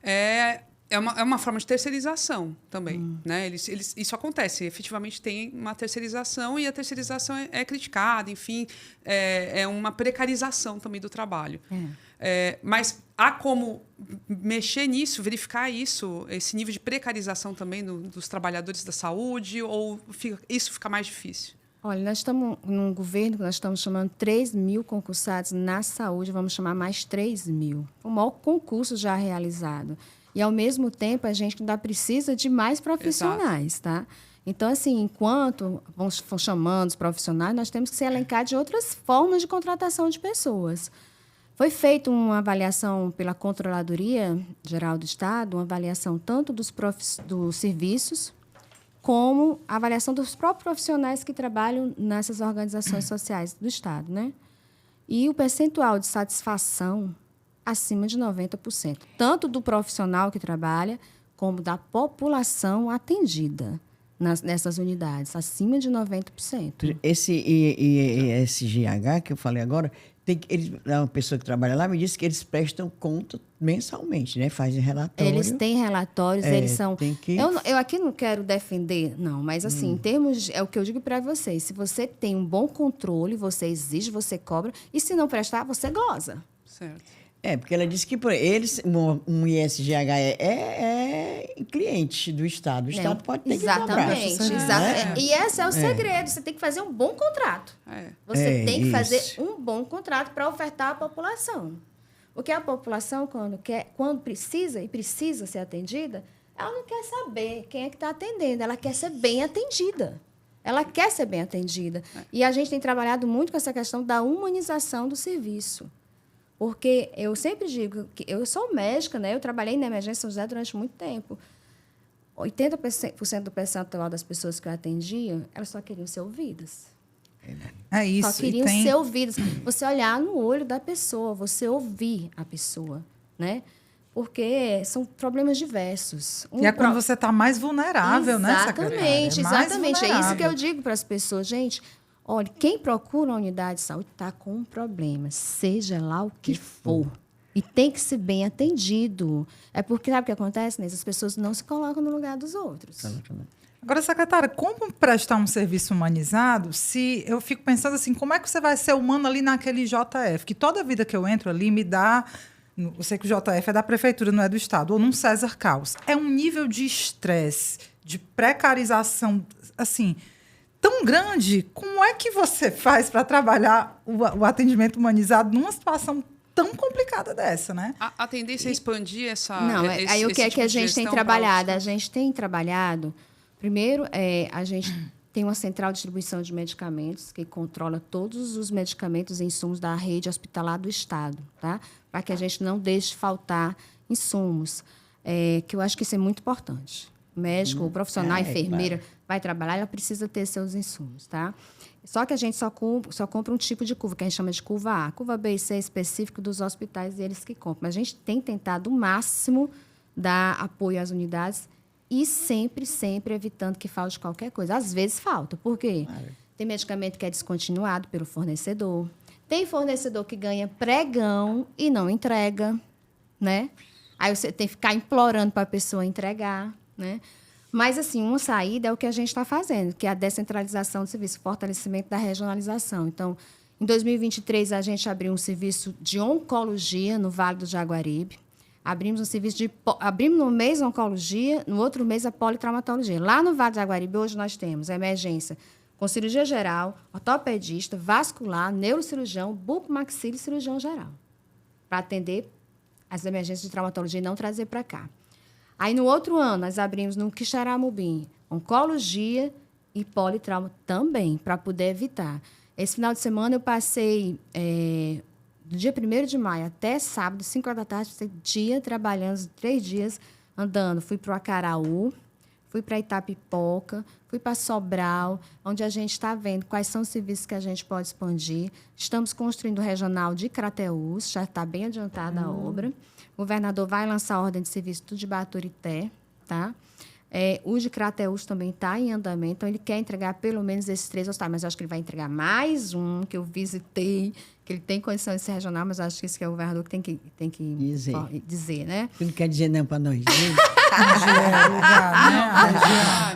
é uma forma de terceirização também. Né? Isso acontece, efetivamente tem uma terceirização, e a terceirização é criticada, enfim, é uma precarização também do trabalho. Mas há como mexer nisso, verificar isso, esse nível de precarização também dos trabalhadores da saúde, ou isso fica mais difícil? Olha, nós estamos num governo que nós estamos chamando 3 mil concursados na saúde, vamos chamar mais 3 mil. O maior concurso já realizado. E, ao mesmo tempo, a gente ainda precisa de mais profissionais, tá? Então, assim, enquanto vão chamando os profissionais, nós temos que se elencar de outras formas de contratação de pessoas. Foi feita uma avaliação pela Controladoria Geral do Estado, uma avaliação tanto dos serviços, como a avaliação dos próprios profissionais que trabalham nessas organizações sociais do Estado, né? E o percentual de satisfação acima de 90%, tanto do profissional que trabalha, como da população atendida nessas unidades, acima de 90%. Esse ISGH que eu falei agora, uma pessoa que trabalha lá me disse que eles prestam conta mensalmente, né? Fazem relatório. Eles têm relatórios, eles são... Eu aqui não quero defender, não, mas assim, em termos... É o que eu digo para vocês. Se você tem um bom controle, você exige, você cobra, e se não prestar, você goza. Certo. Porque ela disse que eles, um ISGH é cliente do Estado. O Estado pode ter que cobrar. Exatamente. E esse é o segredo. Você tem que fazer um bom contrato. Você tem que fazer um bom contrato para ofertar à população. Porque a população, quando precisa ser atendida, ela não quer saber quem é que está atendendo. Ela quer ser bem atendida. E a gente tem trabalhado muito com essa questão da humanização do serviço. Porque eu sempre digo que eu sou médica, né? Eu trabalhei na Emergência São José durante muito tempo. 80% do percentual das pessoas que eu atendia, elas só queriam ser ouvidas. É isso. Só queriam ser ouvidas. Você olhar no olho da pessoa, você ouvir a pessoa, né? Porque são problemas diversos. E é quando você está mais vulnerável, né, secretária? Exatamente. É isso que eu digo para as pessoas. Gente, olha, quem procura uma unidade de saúde está com um problema, seja lá o que for. E tem que ser bem atendido. É porque, sabe o que acontece, Inês? As pessoas não se colocam no lugar dos outros. Agora, secretária, como prestar um serviço humanizado se eu fico pensando assim, como é que você vai ser humano ali naquele JF? Que toda vida que eu entro ali me dá... Eu sei que o JF é da prefeitura, não é do Estado, ou num César Caos. É um nível de estresse, de precarização, assim... tão grande, como é que você faz para trabalhar o atendimento humanizado numa situação tão complicada dessa, né? A tendência é expandir essa... Aí o que é que a gente tem trabalhado? A gente tem trabalhado... Primeiro, a gente tem uma central de distribuição de medicamentos que controla todos os medicamentos e insumos da rede hospitalar do Estado, tá? Para que a gente não deixe faltar insumos, que eu acho que isso é muito importante. O médico, o profissional, a enfermeira... vai trabalhar, ela precisa ter seus insumos, tá? Só que a gente só compra um tipo de curva, que a gente chama de curva A. Curva B e C é específico dos hospitais, eles que compram. Mas a gente tem tentado o máximo dar apoio às unidades e sempre evitando que falte qualquer coisa. Às vezes falta. Por quê? Tem medicamento que é descontinuado pelo fornecedor. Tem fornecedor que ganha pregão e não entrega, né? Aí você tem que ficar implorando para a pessoa entregar, né? Mas, assim, uma saída é o que a gente está fazendo, que é a descentralização do serviço, fortalecimento da regionalização. Então, em 2023, a gente abriu um serviço de oncologia no Vale do Jaguaribe. Abrimos um serviço abrimos no mês a oncologia, no outro mês a politraumatologia. Lá no Vale do Jaguaribe, hoje nós temos a emergência com cirurgia geral, ortopedista, vascular, neurocirurgião, bucomaxilo e cirurgião geral, para atender as emergências de traumatologia e não trazer para cá. Aí, no outro ano, nós abrimos no Quixaramubim oncologia e politrauma também, para poder evitar. Esse final de semana, eu passei do dia 1º de maio até sábado, 5 horas da tarde, dia trabalhando, 3 dias andando. Fui para o Acaraú, fui para Itapipoca, fui para Sobral, onde a gente está vendo quais são os serviços que a gente pode expandir. Estamos construindo o regional de Crateús, já está bem adiantada a obra. O governador vai lançar a ordem de serviço tudo de Baturité, tá? O de Crateús também está em andamento, então ele quer entregar pelo menos esses 3 hospitais, mas eu acho que ele vai entregar mais um que eu visitei, que ele tem condição de ser regional, mas acho que isso que é o governador que tem que dizer, né? Não quer dizer não para nós.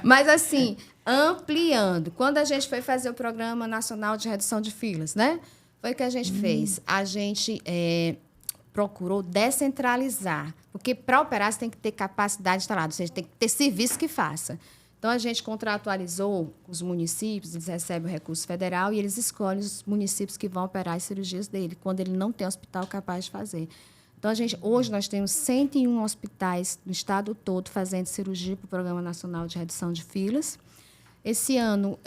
Mas, assim, ampliando. Quando a gente foi fazer o Programa Nacional de Redução de Filas, né? Foi o que a gente fez. A gente procurou descentralizar, porque para operar você tem que ter capacidade instalada, ou seja, tem que ter serviço que faça. Então, a gente contratualizou os municípios, eles recebem o recurso federal e eles escolhem os municípios que vão operar as cirurgias dele, quando ele não tem hospital capaz de fazer. Então, hoje nós temos 101 hospitais no estado todo fazendo cirurgia para o Programa Nacional de Redução de Filas. Esse ano,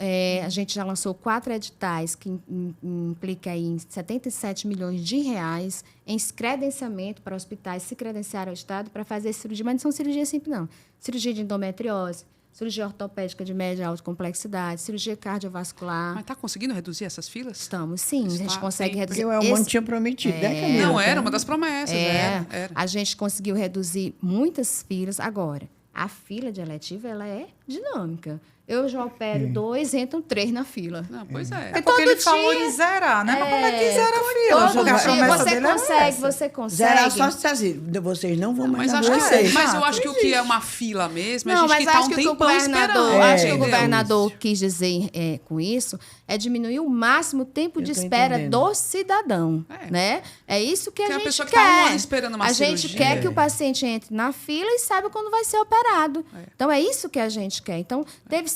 a gente já lançou 4 editais, que implica aí em 77 milhões de reais em credenciamento para hospitais se credenciarem ao estado para fazer cirurgia, mas não são cirurgias simples, não. Cirurgia de endometriose, cirurgia ortopédica de média e alta complexidade, cirurgia cardiovascular. Mas está conseguindo reduzir essas filas? Estamos, sim. A gente consegue reduzir. Eu não tinha prometido. Não, era uma das promessas. Era. A gente conseguiu reduzir muitas filas. Agora, a fila de eletiva ela é dinâmica. Eu já opero 2, entram 3 na fila. Não, pois é. É porque ele falou em zerar, né? Mas como é que zera a fila? Você consegue. Zerar só se assim, vocês não vão mais. Mas eu acho que o que é uma fila mesmo, a gente que está um tempão esperando. Acho que o governador quis dizer com isso é diminuir o máximo o tempo de espera do cidadão. Né? É isso que a gente quer. A pessoa que está um ano esperando uma cirurgia. A gente quer que o paciente entre na fila e saiba quando vai ser operado. Então, é isso que a gente quer. Então, teve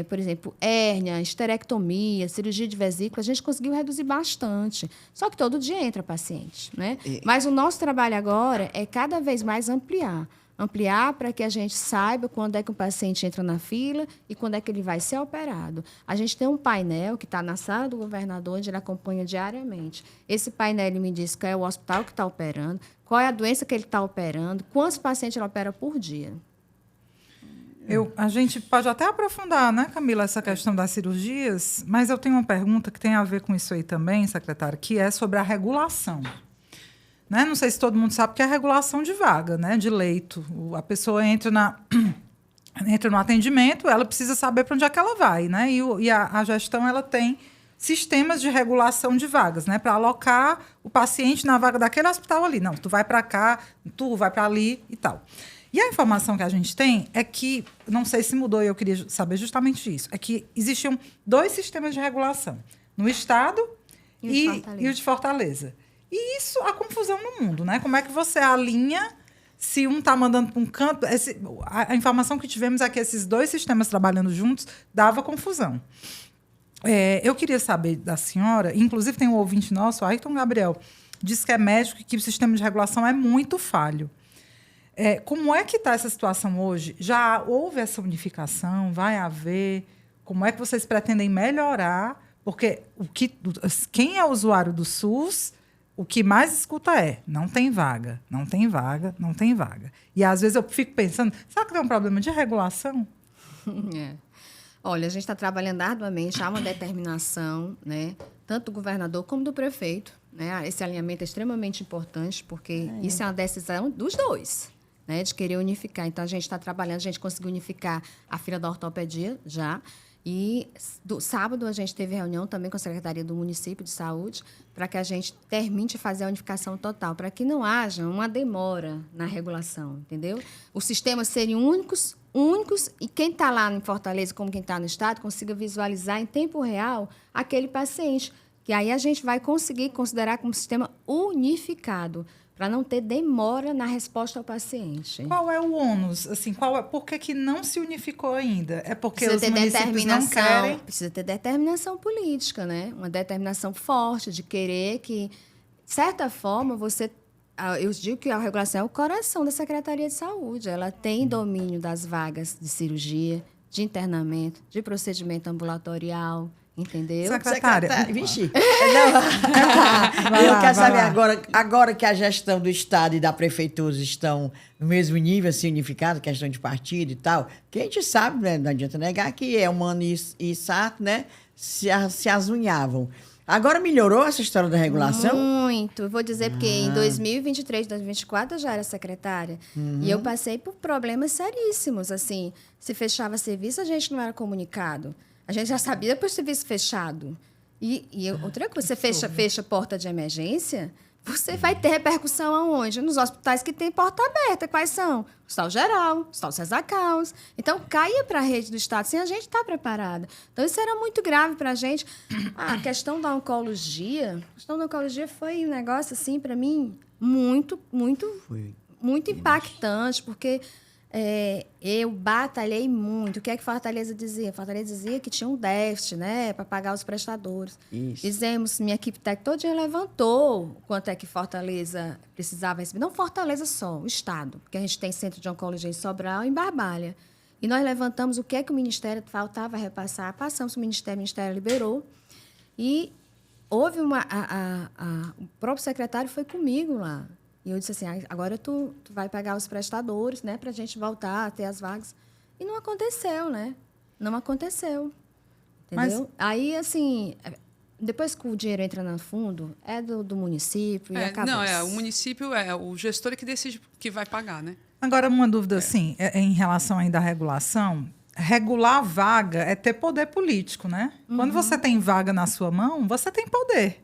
por exemplo, hérnia, esterectomia, cirurgia de vesícula, a gente conseguiu reduzir bastante. Só que todo dia entra paciente, né? Mas o nosso trabalho agora é cada vez mais ampliar. Ampliar para que a gente saiba quando é que o paciente entra na fila e quando é que ele vai ser operado. A gente tem um painel que está na sala do governador, onde ele acompanha diariamente. Esse painel ele me diz qual é o hospital que está operando, qual é a doença que ele está operando, quantos pacientes ele opera por dia. A gente pode até aprofundar, né, Camila, essa questão das cirurgias, mas eu tenho uma pergunta que tem a ver com isso aí também, secretária, que é sobre a regulação. Né? Não sei se todo mundo sabe que é a regulação de vaga, né, de leito. A pessoa entra no atendimento, ela precisa saber para onde é que ela vai, né? E a gestão ela tem sistemas de regulação de vagas, né, para alocar o paciente na vaga daquele hospital ali. Não, tu vai para cá, tu vai para ali e tal. E a informação que a gente tem é que, não sei se mudou e eu queria saber justamente isso, é que existiam 2 sistemas de regulação, no Estado e o de Fortaleza. E isso, a confusão no mundo, né? Como é que você alinha se um está mandando para um canto... A informação que tivemos é que esses 2 sistemas trabalhando juntos dava confusão. Eu queria saber da senhora, inclusive tem um ouvinte nosso, Ayrton Gabriel, diz que é médico e que o sistema de regulação é muito falho. Como é que está essa situação hoje? Já houve essa unificação? Vai haver? Como é que vocês pretendem melhorar? Porque quem é usuário do SUS, o que mais escuta não tem vaga, não tem vaga, não tem vaga. E, às vezes, eu fico pensando, será que tem um problema de regulação? Olha, a gente está trabalhando arduamente, há uma determinação, né, tanto do governador como do prefeito. Né? Esse alinhamento é extremamente importante, porque isso é uma decisão dos 2. Né, de querer unificar. Então, a gente está trabalhando, a gente conseguiu unificar a fila da ortopedia já. E sábado a gente teve reunião também com a Secretaria do Município de Saúde para que a gente termine de fazer a unificação total, para que não haja uma demora na regulação, entendeu? Os sistemas serem únicos e quem está lá em Fortaleza, como quem está no Estado, consiga visualizar em tempo real aquele paciente. que aí a gente vai conseguir considerar como sistema unificado, para não ter demora na resposta ao paciente. Qual é o ônus? Assim, por que não se unificou ainda? É porque precisa os municípios não querem? Precisa ter determinação política, né? Uma determinação forte de querer que, de certa forma, eu digo que a regulação é o coração da Secretaria de Saúde. Ela tem domínio das vagas de cirurgia, de internamento, de procedimento ambulatorial, entendeu? Secretária. Vixe. Eu quero saber agora que a gestão do Estado e da Prefeitura estão no mesmo nível, assim, unificado, questão de partido e tal, que a gente sabe, né, não adianta negar que Elmano e Sarto, né, se azunhavam. Agora melhorou essa história da regulação? Muito. Vou dizer porque em 2023, 2024 eu já era secretária. E eu passei por problemas seríssimos. Assim, se fechava serviço, a gente não era comunicado. A gente já sabia depois do serviço fechado. Outra coisa, você fecha porta de emergência, você vai ter repercussão aonde? Nos hospitais que tem porta aberta. Quais são? Hospital Geral, Hospital César Caos. Então, caía para a rede do Estado sem a gente estar preparada. Então, isso era muito grave para a gente. A questão da oncologia foi um negócio, assim, para mim, muito impactante, porque eu batalhei muito. O que é que Fortaleza dizia? Fortaleza dizia que tinha um déficit, né, para pagar os prestadores. Isso. Dizemos, minha equipe técnica todo dia levantou quanto é que Fortaleza precisava receber. Não Fortaleza só, o Estado, porque a gente tem centro de oncologia em Sobral e em Barbalha. E nós levantamos o que é que o Ministério faltava repassar, passamos o Ministério liberou. E houve o próprio secretário foi comigo lá. E eu disse assim, agora tu vai pagar os prestadores, né, para a gente voltar a ter as vagas. E não aconteceu, né? Não aconteceu. Entendeu? Aí, assim, depois que o dinheiro entra no fundo, é do município e acabou. Não, o município é o gestor que decide que vai pagar, né? Agora, uma dúvida, assim, em relação ainda à regulação. Regular a vaga é ter poder político, né? Quando você tem vaga na sua mão, você tem poder.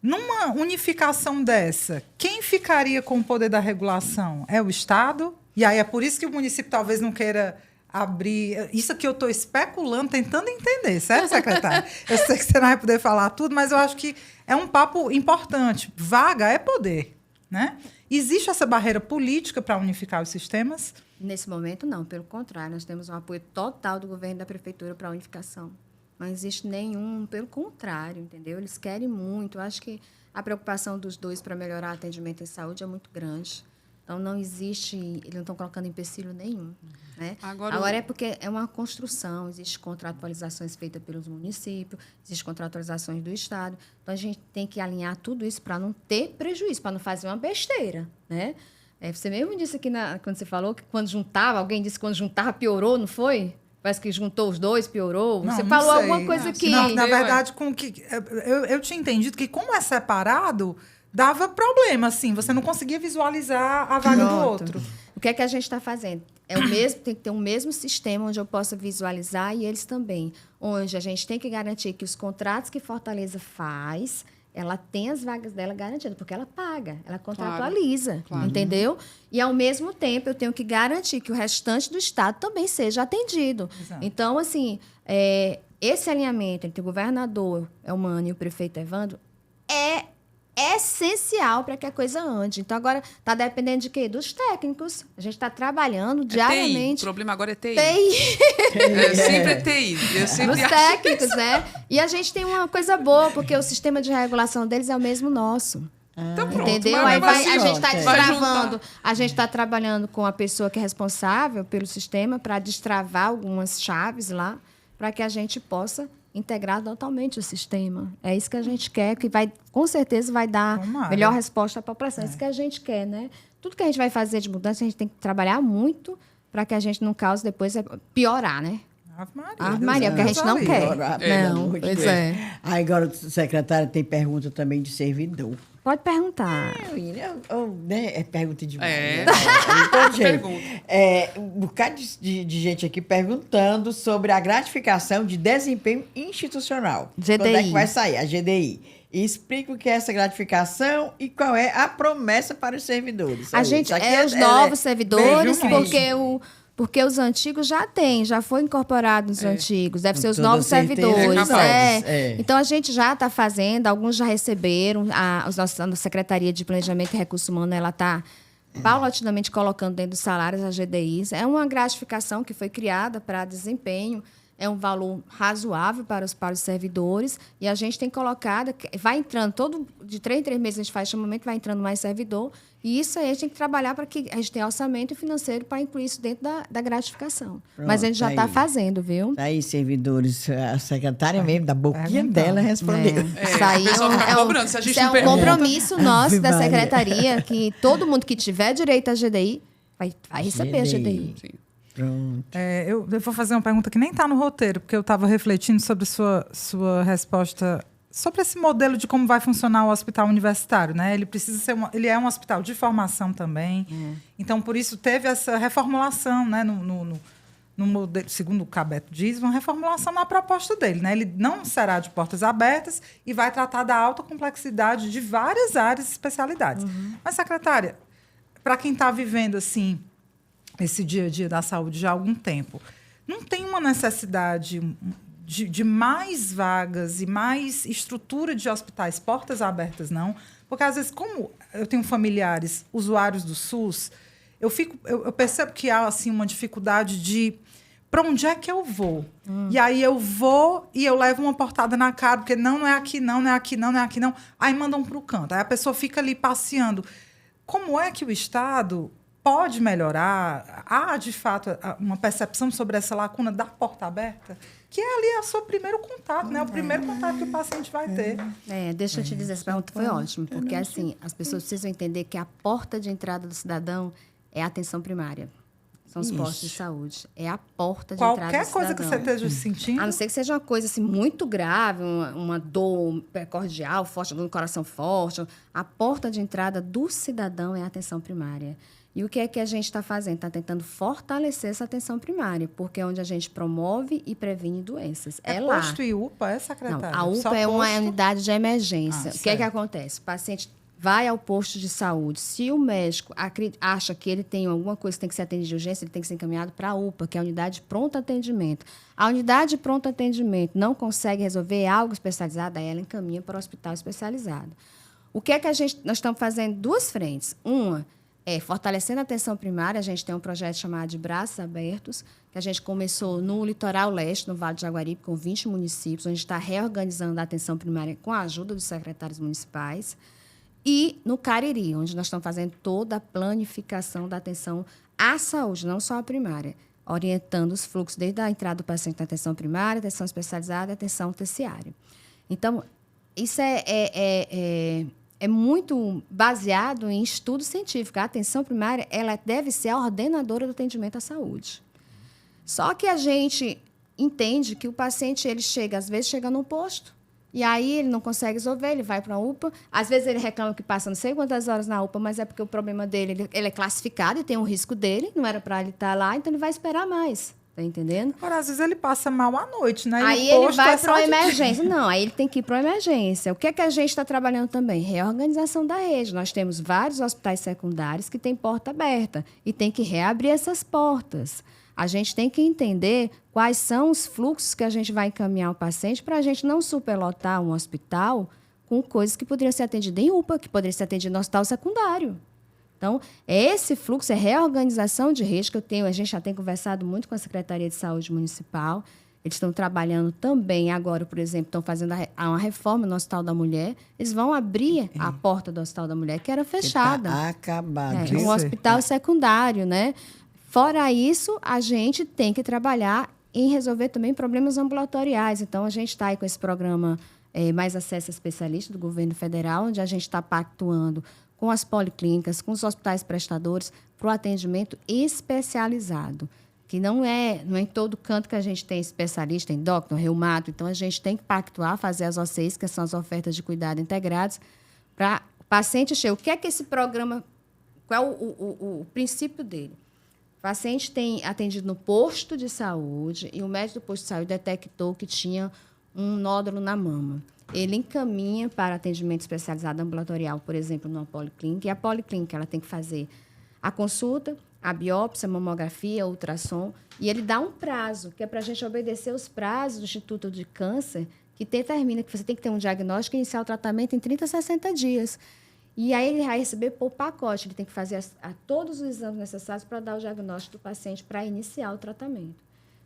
Numa unificação dessa, quem ficaria com o poder da regulação? É o Estado? E aí é por isso que o município talvez não queira abrir... Isso aqui eu estou especulando, tentando entender, certo, secretária? Eu sei que você não vai poder falar tudo, mas eu acho que é um papo importante. Vaga é poder, né? Existe essa barreira política para unificar os sistemas? Nesse momento, não. Pelo contrário, nós temos um apoio total do governo e da prefeitura para a unificação. Não existe nenhum, pelo contrário, entendeu? Eles querem muito. Eu acho que a preocupação dos dois para melhorar o atendimento em saúde é muito grande. Então, não existe... Eles não estão colocando empecilho nenhum. Né? Agora é porque é uma construção. Existem contratualizações feitas pelos municípios, existem contratualizações do Estado. Então, a gente tem que alinhar tudo isso para não ter prejuízo, para não fazer uma besteira. Né? Você mesmo disse aqui, quando você falou que quando juntava, alguém disse que quando juntava piorou, não foi? Parece que juntou os dois, piorou. Você falou alguma coisa aqui. Não, na verdade, eu tinha entendido que, como é separado, dava problema, assim. Você não conseguia visualizar a vaga do outro. O que é que a gente está fazendo? Tem que ter um mesmo sistema onde eu possa visualizar e eles também. Onde a gente tem que garantir que os contratos que Fortaleza faz... Ela tem as vagas dela garantidas, porque ela paga, ela contratualiza, claro. Entendeu? E, ao mesmo tempo, eu tenho que garantir que o restante do Estado também seja atendido. Exato. Então, assim, esse alinhamento entre o governador Elmano e o prefeito Evandro é essencial para que a coisa ande. Então, agora, está dependendo de quê? Dos técnicos. A gente está trabalhando diariamente. TI. O problema agora é TI. TI. Sempre é TI. Os técnicos, né? E a gente tem uma coisa boa, porque o sistema de regulação deles é o mesmo nosso. Então, pronto. Entendeu? Aí a gente está destravando. A gente está trabalhando com a pessoa que é responsável pelo sistema para destravar algumas chaves lá, para que a gente possa integrar totalmente o sistema. É isso que a gente quer, que com certeza vai dar melhor resposta à população. É isso que a gente quer, né? Tudo que a gente vai fazer de mudança, a gente tem que trabalhar muito para que a gente não cause depois piorar, né? Ave Maria, porque a gente não quer. Não, pois é. Aí agora o secretário tem pergunta também de servidor. Pode perguntar. É pergunta demais. Um bocado de gente aqui perguntando sobre a gratificação de desempenho institucional. GDI. Quando é que vai sair? A GDI. E explica o que é essa gratificação e qual é a promessa para os servidores. A gente os novos servidores, porque Porque os antigos já foi incorporado nos antigos, deve ser os toda novos certeza, servidores. capaz. Então, a gente já está fazendo, alguns já receberam, a Secretaria de Planejamento e Recursos Humanos, ela está paulatinamente colocando dentro dos salários as GDIs. É uma gratificação que foi criada para desempenho, é um valor razoável para os servidores, e a gente tem colocado, vai entrando, de 3 em 3 meses a gente faz chamamento, vai entrando mais servidor, e isso aí a gente tem que trabalhar para que a gente tenha orçamento financeiro para incluir isso dentro da gratificação. Pronto, mas a gente já está aí. fazendo, viu? Tá aí, servidores, a secretária mesmo, da boquinha dela, respondeu. Isso aí o pessoal fica cobrando, se a gente isso é não um pergunta. compromisso nosso Ave da Maria. secretaria, que todo mundo que tiver direito a GDI vai receber a GDI. Sim. Pronto. Eu vou fazer uma pergunta que nem está no roteiro, porque eu estava refletindo sobre sua resposta sobre esse modelo de como vai funcionar o hospital universitário, né? Ele precisa ser ele é um hospital de formação também. Então, por isso teve essa reformulação, né? No modelo, segundo o Cabeto diz, uma reformulação na proposta dele, né? Ele não será de portas abertas e vai tratar da alta complexidade de várias áreas e especialidades. Mas, secretária, para quem está vivendo assim esse dia a dia da saúde já há algum tempo, não tem uma necessidade de mais vagas e mais estrutura de hospitais portas abertas, não? Porque, às vezes, como eu tenho familiares usuários do SUS, eu percebo que há assim, uma dificuldade de para onde é que eu vou? E aí eu vou e eu levo uma portada na cara, porque não é aqui, não é aqui, não é aqui, não. Aí mandam para o canto. Aí a pessoa fica ali passeando. Como é que o Estado pode melhorar? Há, de fato, uma percepção sobre essa lacuna da porta aberta? Que é ali o seu primeiro contato, né? O primeiro contato que o paciente vai ter. Deixa eu te dizer, essa pergunta foi ótima, porque assim, as pessoas precisam entender que a porta de entrada do cidadão é a atenção primária. São os postos de saúde. É a porta de entrada do cidadão. Qualquer coisa que você esteja sentindo. A não ser que seja uma coisa assim, muito grave, uma dor cordial, forte, dor no coração forte. A porta de entrada do cidadão é a atenção primária. E o que é que a gente está fazendo? Está tentando fortalecer essa atenção primária, porque é onde a gente promove e previne doenças. É lá. Posto e UPA, é, secretária? Não, a UPA é uma unidade de emergência. O que é que certo. acontece? O paciente vai ao posto de saúde. Se o médico acha que ele tem alguma coisa que tem que ser atendida de urgência, ele tem que ser encaminhado para a UPA, que é a unidade de pronto atendimento. A unidade de pronto atendimento não consegue resolver algo especializado, aí ela encaminha para o hospital especializado. O que é que nós estamos fazendo? 2 frentes. Uma é fortalecendo a atenção primária. A gente tem um projeto chamado de Braços Abertos, que a gente começou no Litoral Leste, no Vale do Jaguaribe, com 20 municípios, onde a gente está reorganizando a atenção primária com a ajuda dos secretários municipais. E no Cariri, onde nós estamos fazendo toda a planificação da atenção à saúde, não só a primária, orientando os fluxos desde a entrada do paciente na atenção primária, atenção especializada e atenção terciária. Então, isso é muito baseado em estudo científico. A atenção primária ela deve ser a ordenadora do atendimento à saúde. Só que a gente entende que o paciente às vezes chega no posto, e aí ele não consegue resolver, ele vai para a UPA. Às vezes ele reclama que passa não sei quantas horas na UPA, mas é porque o problema dele, ele é classificado e tem um risco dele, não era para ele estar lá, então ele vai esperar mais. Tá entendendo? Agora, às vezes ele passa mal à noite, né? Aí ele vai para a emergência. Não, aí ele tem que ir para a emergência. O que é que a gente está trabalhando também? Reorganização da rede. Nós temos vários hospitais secundários que têm porta aberta e tem que reabrir essas portas. A gente tem que entender quais são os fluxos que a gente vai encaminhar o paciente para a gente não superlotar um hospital com coisas que poderiam ser atendidas em UPA, que poderiam ser atendidas no hospital secundário. Então, esse fluxo é reorganização de rede que a gente já tem conversado muito com a Secretaria de Saúde Municipal. Eles estão trabalhando também agora, por exemplo, estão fazendo uma reforma no Hospital da Mulher. Eles vão abrir a porta do Hospital da Mulher, que era fechada. Está acabado. Um hospital secundário, né? Fora isso, a gente tem que trabalhar em resolver também problemas ambulatoriais. Então, a gente está aí com esse programa Mais Acesso a Especialista do governo federal, onde a gente está pactuando com as policlínicas, com os hospitais prestadores, para o atendimento especializado, que não é em todo canto que a gente tem especialista, endócrino, reumato. Então, a gente tem que pactuar, fazer as OCIs, que são as ofertas de cuidado integrados, para o paciente chegar. O que é que esse programa, qual é o princípio dele? O paciente tem atendido no posto de saúde e o médico do posto de saúde detectou que tinha um nódulo na mama. Ele encaminha para atendimento especializado ambulatorial, por exemplo, numa policlínica, e a policlínica ela tem que fazer a consulta, a biópsia, a mamografia, a ultrassom, e ele dá um prazo, que é para a gente obedecer os prazos do Instituto de Câncer, que determina que você tem que ter um diagnóstico e iniciar o tratamento em 30 a 60 dias. E aí ele vai receber por pacote, ele tem que fazer todos os exames necessários para dar o diagnóstico do paciente para iniciar o tratamento.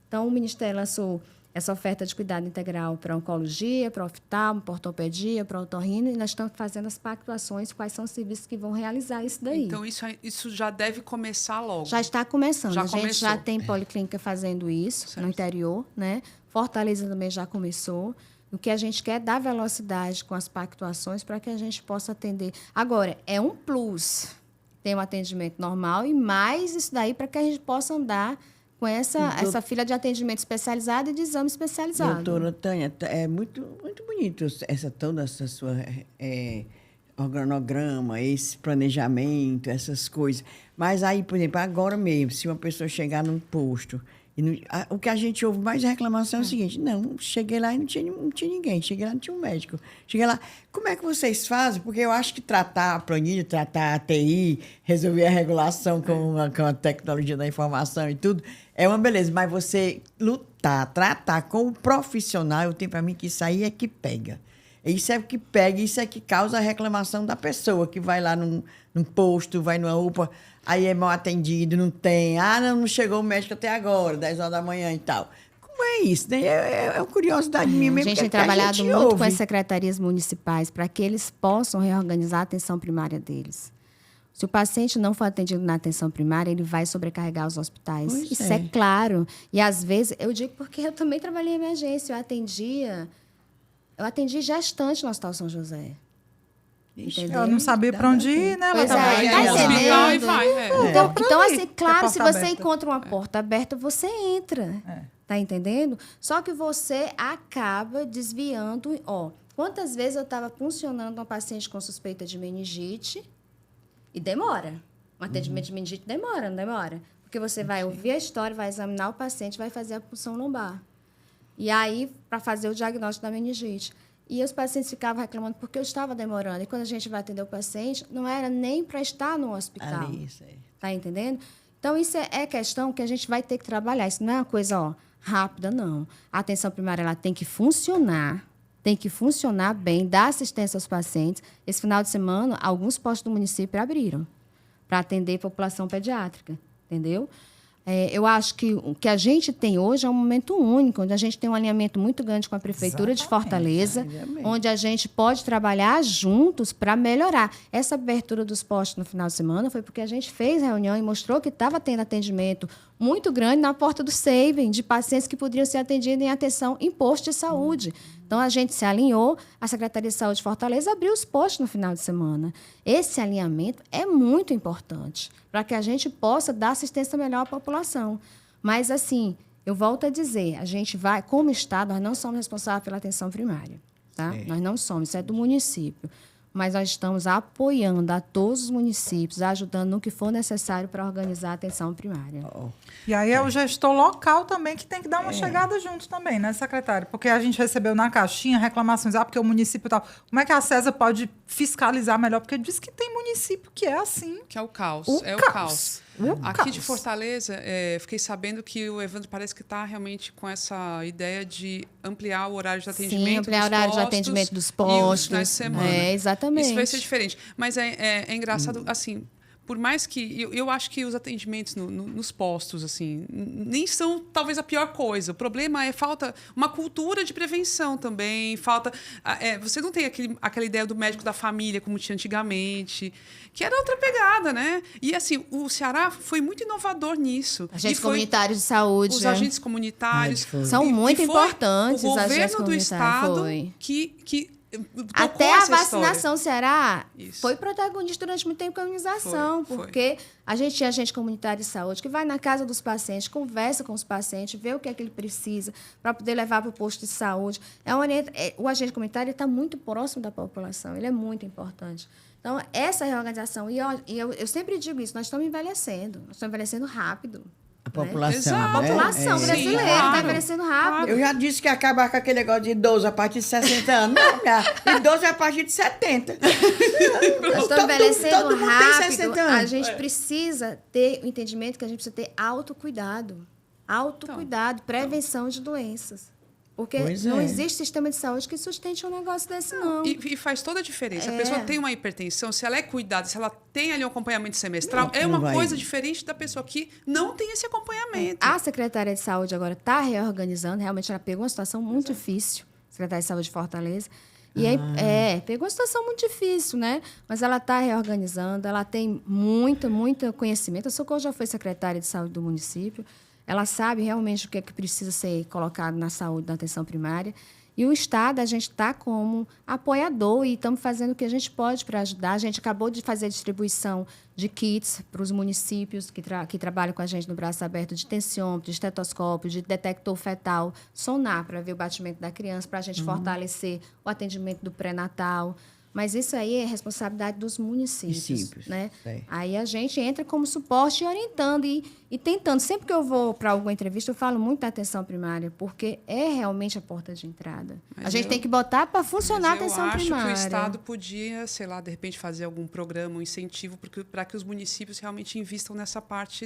Então, o Ministério lançou essa oferta de cuidado integral para oncologia, para oftalmo, para ortopedia, para otorrino, e nós estamos fazendo as pactuações, quais são os serviços que vão realizar isso daí. Então, isso já deve começar logo. Já está começando. A gente começou. já tem policlínica fazendo isso, certo, no interior, né? Fortaleza também já começou. O que a gente quer é dar velocidade com as pactuações para que a gente possa atender. Agora, é um plus. Tem um atendimento normal e mais isso daí para que a gente possa andar com essa fila de atendimento especializado e de exame especializado. Doutora Tânia, é muito bonito toda essa sua organograma, esse planejamento, essas coisas. Mas aí, por exemplo, agora mesmo, se uma pessoa chegar num posto, o que a gente ouve mais reclamação é o seguinte: não, cheguei lá e não tinha ninguém, cheguei lá e não tinha um médico. Cheguei lá, como é que vocês fazem? Porque eu acho que tratar a planilha, tratar a TI, resolver a regulação com a tecnologia da informação e tudo, é uma beleza. Mas você tratar com o profissional, eu tenho para mim que isso aí é que pega. Isso é que pega, isso é que causa a reclamação da pessoa que vai lá num posto, vai numa UPA, aí é mal atendido, não tem. Não chegou o médico até agora, 10 horas da manhã e tal. Como é isso? Né? É uma curiosidade minha mesmo. A gente tem trabalhado muito com as secretarias municipais para que eles possam reorganizar a atenção primária deles. Se o paciente não for atendido na atenção primária, ele vai sobrecarregar os hospitais. Pois isso é claro. E, às vezes, eu digo porque eu também trabalhei em emergência. Eu atendi gestante no Hospital São José. Ela não sabia para onde ir, né? Pois ela hospital e vai. Então, assim, claro, se você encontra uma porta aberta, você entra. Tá entendendo? Só que você acaba desviando. Quantas vezes eu estava funcionando uma paciente com suspeita de meningite e demora. Um atendimento de meningite demora, não demora? Porque você vai ouvir a história, vai examinar o paciente, vai fazer a punção lombar. E aí, para fazer o diagnóstico da meningite. E os pacientes ficavam reclamando porque eu estava demorando. E quando a gente vai atender o paciente, não era nem para estar no hospital. Está entendendo? Então, isso é questão que a gente vai ter que trabalhar. Isso não é uma coisa rápida, não. A atenção primária ela tem que funcionar bem, dar assistência aos pacientes. Esse final de semana, alguns postos do município abriram para atender a população pediátrica. Entendeu? Eu acho que o que a gente tem hoje é um momento único, onde a gente tem um alinhamento muito grande com a Prefeitura de Fortaleza, onde a gente pode trabalhar juntos para melhorar. Essa abertura dos postos no final de semana foi porque a gente fez reunião e mostrou que estava tendo atendimento muito grande na porta do Saving, de pacientes que poderiam ser atendidos em atenção em posto de saúde. Então, a gente se alinhou, a Secretaria de Saúde de Fortaleza abriu os postos no final de semana. Esse alinhamento é muito importante para que a gente possa dar assistência melhor à população. Mas, assim, eu volto a dizer, a gente vai, como Estado, nós não somos responsáveis pela atenção primária. Tá? Nós não somos, isso é do município. Mas nós estamos apoiando a todos os municípios, ajudando no que for necessário para organizar a atenção primária. E aí é o gestor local também que tem que dar uma chegada junto também, né, secretário? Porque a gente recebeu na caixinha reclamações, porque o município tal. Como é que a CESA pode fiscalizar melhor? Porque diz que tem município que é assim. Que é o caos. O caos. Aqui de Fortaleza, fiquei sabendo que o Evandro parece que está realmente com essa ideia de ampliar o horário de atendimento. Sim, ampliar o horário de atendimento dos postos. E os semana. Exatamente. Isso vai ser diferente. Mas é engraçado, assim, por mais que... Eu acho que os atendimentos nos postos, assim, nem são talvez a pior coisa. O problema é falta uma cultura de prevenção também. Falta... você não tem aquela ideia do médico da família, como tinha antigamente, que era outra pegada, né? E, assim, o Ceará foi muito inovador nisso. Agentes comunitários de saúde. Os agentes comunitários. São muito importantes. O governo do Estado que até a vacinação Ceará foi protagonista durante muito tempo com a imunização, porque a gente tinha agente comunitário de saúde que vai na casa dos pacientes, conversa com os pacientes, vê o que é que ele precisa para poder levar para o posto de saúde. O agente comunitário está muito próximo da população, ele é muito importante. Então, essa reorganização, e eu sempre digo isso, nós estamos envelhecendo rápido. A população. Né? A população brasileira está envelhecendo rápido. Eu já disse que ia acabar com aquele negócio de idoso a partir de 60 anos. Não, minha, idoso é a partir de 70. Nós estamos envelhecendo todo mundo tem 60 rápido. anos. A gente precisa ter o entendimento que a gente precisa ter autocuidado. Autocuidado, prevenção de doenças. Porque não existe sistema de saúde que sustente um negócio desse, não. E faz toda a diferença. A pessoa tem uma hipertensão, se ela é cuidada, se ela tem ali um acompanhamento semestral, é uma coisa diferente da pessoa que não tem esse acompanhamento. A Secretaria de Saúde agora está reorganizando. Realmente, ela pegou uma situação muito difícil, a Secretaria de Saúde de Fortaleza. E aí, pegou uma situação muito difícil, né? Mas ela está reorganizando, ela tem muito conhecimento. A Socorro já foi secretária de saúde do município. Ela sabe realmente o que é que precisa ser colocado na saúde, na atenção primária. E o Estado, a gente está como apoiador e estamos fazendo o que a gente pode para ajudar. A gente acabou de fazer a distribuição de kits para os municípios que trabalham com a gente no braço aberto, de tensiômetro, de estetoscópio, de detector fetal, sonar para ver o batimento da criança, para a gente fortalecer o atendimento do pré-natal. Mas isso aí é responsabilidade dos municípios, né? Aí a gente entra como suporte e orientando e tentando. Sempre que eu vou para alguma entrevista, eu falo muito da atenção primária, porque é realmente a porta de entrada. A gente tem que botar para funcionar a atenção primária. Eu acho que o Estado podia, sei lá, de repente fazer algum programa, um incentivo para que os municípios realmente invistam nessa parte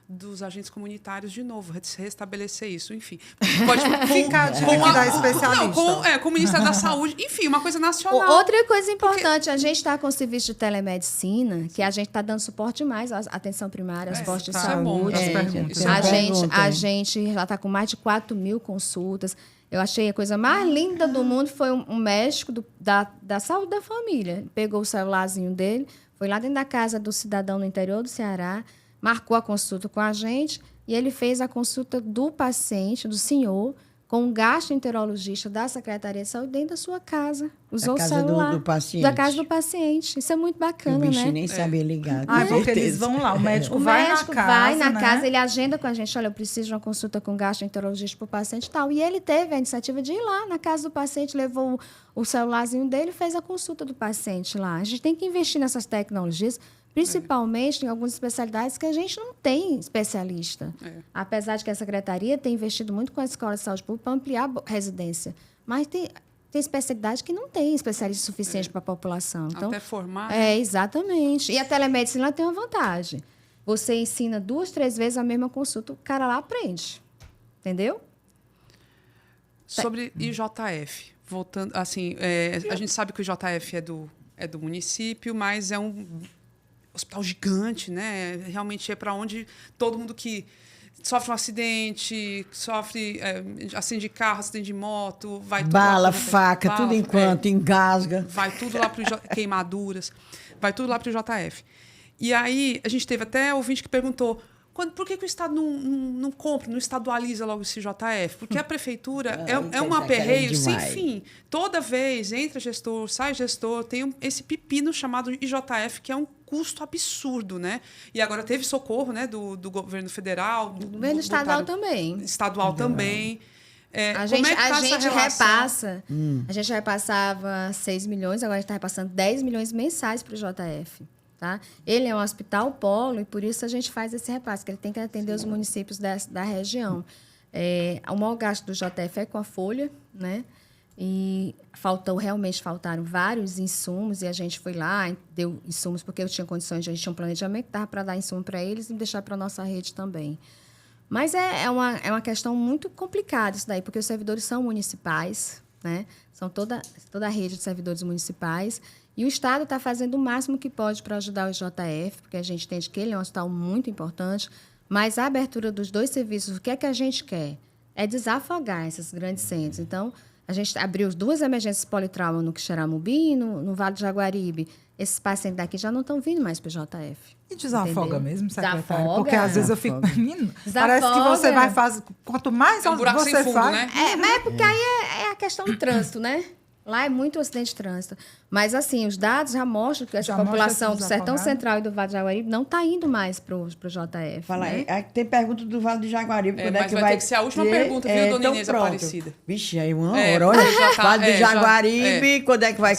dos agentes comunitários de novo, restabelecer isso, enfim. Pode ficar a dica da especialista. Com o Ministério da Saúde, enfim, uma coisa nacional. Outra coisa importante, a gente está com o serviço de telemedicina, que a gente está dando suporte demais à atenção primária, aos postos de saúde. A gente já está com mais de 4.000 consultas. Eu achei a coisa mais linda do mundo foi um médico da saúde da família. Pegou o celularzinho dele, foi lá dentro da casa do cidadão no interior do Ceará, marcou a consulta com a gente e ele fez a consulta do paciente, do senhor, com um gastroenterologista da Secretaria de Saúde dentro da sua casa. Usou o celular. Do paciente. Da casa do paciente. Isso é muito bacana, né? O bichinho nem sabia ligar. Porque eles vão lá, o médico vai na casa, ele agenda com a gente, olha, eu preciso de uma consulta com um gastroenterologista para o paciente e tal. E ele teve a iniciativa de ir lá na casa do paciente, levou o celularzinho dele e fez a consulta do paciente lá. A gente tem que investir nessas tecnologias, principalmente em algumas especialidades que a gente não tem especialista. Apesar de que a Secretaria tem investido muito com a Escola de Saúde Pública para ampliar a residência. Mas tem especialidade que não tem especialista suficiente para a população. Então, até formar. Exatamente. E a telemedicina tem uma vantagem. Você ensina 2, 3 vezes a mesma consulta, o cara lá aprende. Entendeu? Sobre IJF. Voltando, assim, a gente sabe que o IJF é do município, mas é um hospital gigante, né? Realmente é para onde todo mundo que sofre um acidente, sofre acidente de carro, acidente de moto, vai tudo bala, faca, tudo enquanto engasga. Vai tudo lá para queimaduras, vai tudo lá para o JF. E aí a gente teve até ouvinte que perguntou por que o Estado não compra, não estadualiza logo esse JF? Porque a prefeitura é um aperreio sem fim. Toda vez entra gestor, sai gestor, tem esse pepino chamado IJF, que é um custo absurdo, né? E agora teve socorro, né, do governo federal. Do governo estadual também. Estadual também. A gente repassa. A gente repassava 6 milhões, agora a gente está repassando 10 milhões mensais para o JF. Tá? Ele é um hospital polo e por isso a gente faz esse repasse, que ele tem que atender os municípios da região. O maior gasto do JF é com a folha, né? E realmente faltaram vários insumos e a gente foi lá, deu insumos porque eu tinha condições, a gente tinha um planejamento, dava para dar insumo para eles e deixar para a nossa rede também. Mas é uma questão muito complicada isso daí, porque os servidores são municipais, né? São toda a rede de servidores municipais. E o Estado está fazendo o máximo que pode para ajudar o JF, porque a gente entende que ele é um hospital muito importante, mas a abertura dos 2 serviços, o que é que a gente quer? É desafogar esses grandes centros. Então, a gente abriu 2 emergências politrauma no Quixeramobim e no Vale do Jaguaribe. Esses pacientes daqui já não estão vindo mais para o JF. E desafoga entendeu? mesmo, secretário? Desafoga. Porque às vezes eu fico... Menino, parece que você vai fazer... Quanto mais um buraco você sem fundo, faz... né? Mas é porque aí é a questão do trânsito, né? Lá é muito acidente de trânsito. Mas, assim, os dados já mostram que essa população do Sertão Central e do Vale do Jaguaribe não está indo mais para o JF. Fala né? aí. Tem pergunta do Vale do Jaguaribe. Mas vai ter que ser a última pergunta, viu, dona Inês Aparecida? Vixe, aí uma hora. Olha, Vale do Jaguaribe, quando é que vai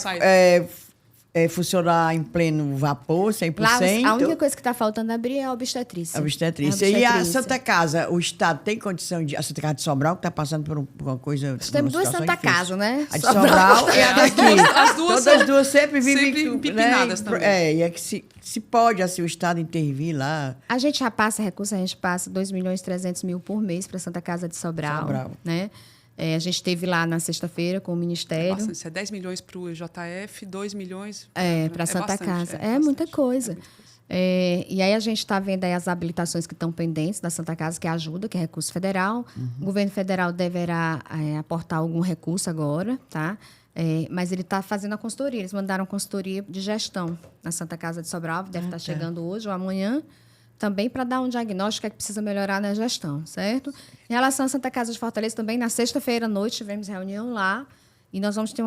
funcionar em pleno vapor, 100%. Lá, a única coisa que está faltando abrir é a obstetrícia. A obstetrícia. E a Santa Casa, o Estado tem condição de... A Santa Casa de Sobral, que está passando por uma coisa... Temos duas Santa Casa, né? A de Sobral e a daqui. As duas todas as duas sempre vivem... Sempre empipinadas, né? também. E é que se pode, assim, o Estado intervir lá... A gente já passa recurso, a gente passa 2.300.000 por mês para a Santa Casa de Sobral. Né? A gente esteve lá na sexta-feira com o Ministério. Isso é 10 milhões para o JF, 2 milhões... para a Santa Casa. É muita muita coisa. coisa. E aí a gente está vendo aí as habilitações que estão pendentes da Santa Casa, que é ajuda, que é recurso federal. O governo federal deverá aportar algum recurso agora, tá? Mas ele está fazendo a consultoria. Eles mandaram consultoria de gestão na Santa Casa de Sobral, deve estar chegando hoje ou amanhã, também para dar um diagnóstico que precisa melhorar na gestão, certo? Em relação à Santa Casa de Fortaleza, também na sexta-feira à noite tivemos reunião lá e nós vamos ter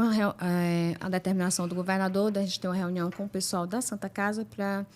a determinação do governador da gente ter uma reunião com o pessoal da Santa Casa para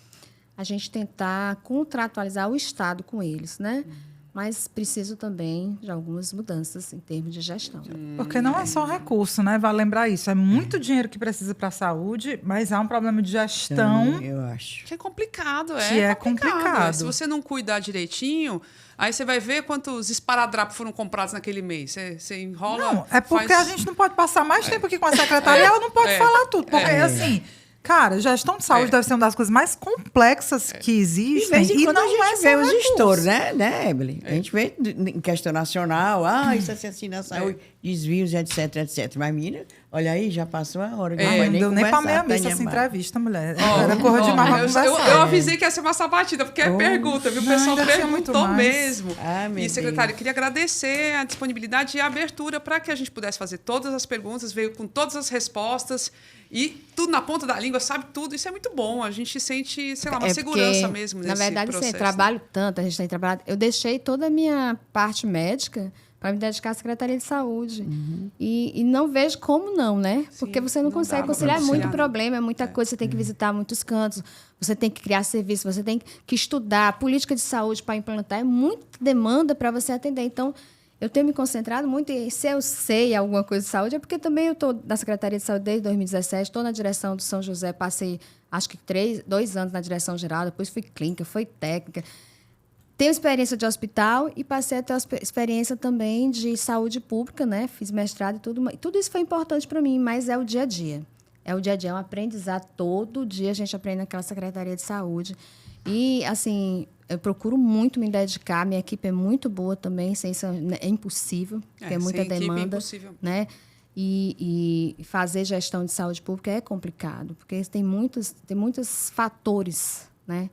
a gente tentar contratualizar o Estado com eles, né? Mas preciso também de algumas mudanças em termos de gestão. Porque não é só recurso, né? Vale lembrar isso. É muito dinheiro que precisa para a saúde, mas há um problema de gestão. Eu acho. Que é complicado, Que é complicado. Se você não cuidar direitinho, aí você vai ver quantos esparadrapos foram comprados naquele mês. Você enrola... Não, é porque a gente não pode passar mais tempo aqui com a secretária e ela não pode falar tudo. Porque, assim... Cara, gestão de saúde deve ser uma das coisas mais complexas que existem. E quando não a gente vê os estouros, né, Evelyn? A gente vê em questão nacional, isso é assim na saúde, desvios, etc, etc. Mas, menina, olha aí, já passou a hora. Não deu nem pra meia missa essa entrevista, mulher. Era porra demais pra conversar. Eu avisei que ia ser uma sabatida, porque é pergunta, viu? O pessoal perguntou mesmo. E, secretário, queria agradecer a disponibilidade e a abertura para que a gente pudesse fazer todas as perguntas, veio com todas as respostas e tudo na ponta da língua, sabe tudo. Isso é muito bom. A gente sente, sei lá, uma segurança mesmo nesse processo. Na verdade, eu trabalho tanto, a gente tem trabalhado... Eu deixei toda a minha parte médica para me dedicar à Secretaria de Saúde. E não vejo como não, né? Porque você não consegue conciliar. É muito problema, é muita coisa. Você tem que visitar muitos cantos, você tem que criar serviço, você tem que estudar. Política de saúde para implantar é muita demanda para você atender. Então, eu tenho me concentrado muito em se eu sei alguma coisa de saúde, é porque também eu estou na Secretaria de Saúde desde 2017, estou na direção do São José, passei acho que 2 anos na direção geral, depois fui clínica, fui técnica. Tenho experiência de hospital e passei a ter experiência também de saúde pública, né? Fiz mestrado e tudo. Tudo isso foi importante para mim, mas é o dia a dia. É o dia a dia, é um aprendizado. Todo dia a gente aprende naquela Secretaria de Saúde. E, assim, eu procuro muito me dedicar. Minha equipe é muito boa também, sem isso é impossível, porque é muita demanda. É impossível. Né? E fazer gestão de saúde pública é complicado, porque tem muitos fatores, né?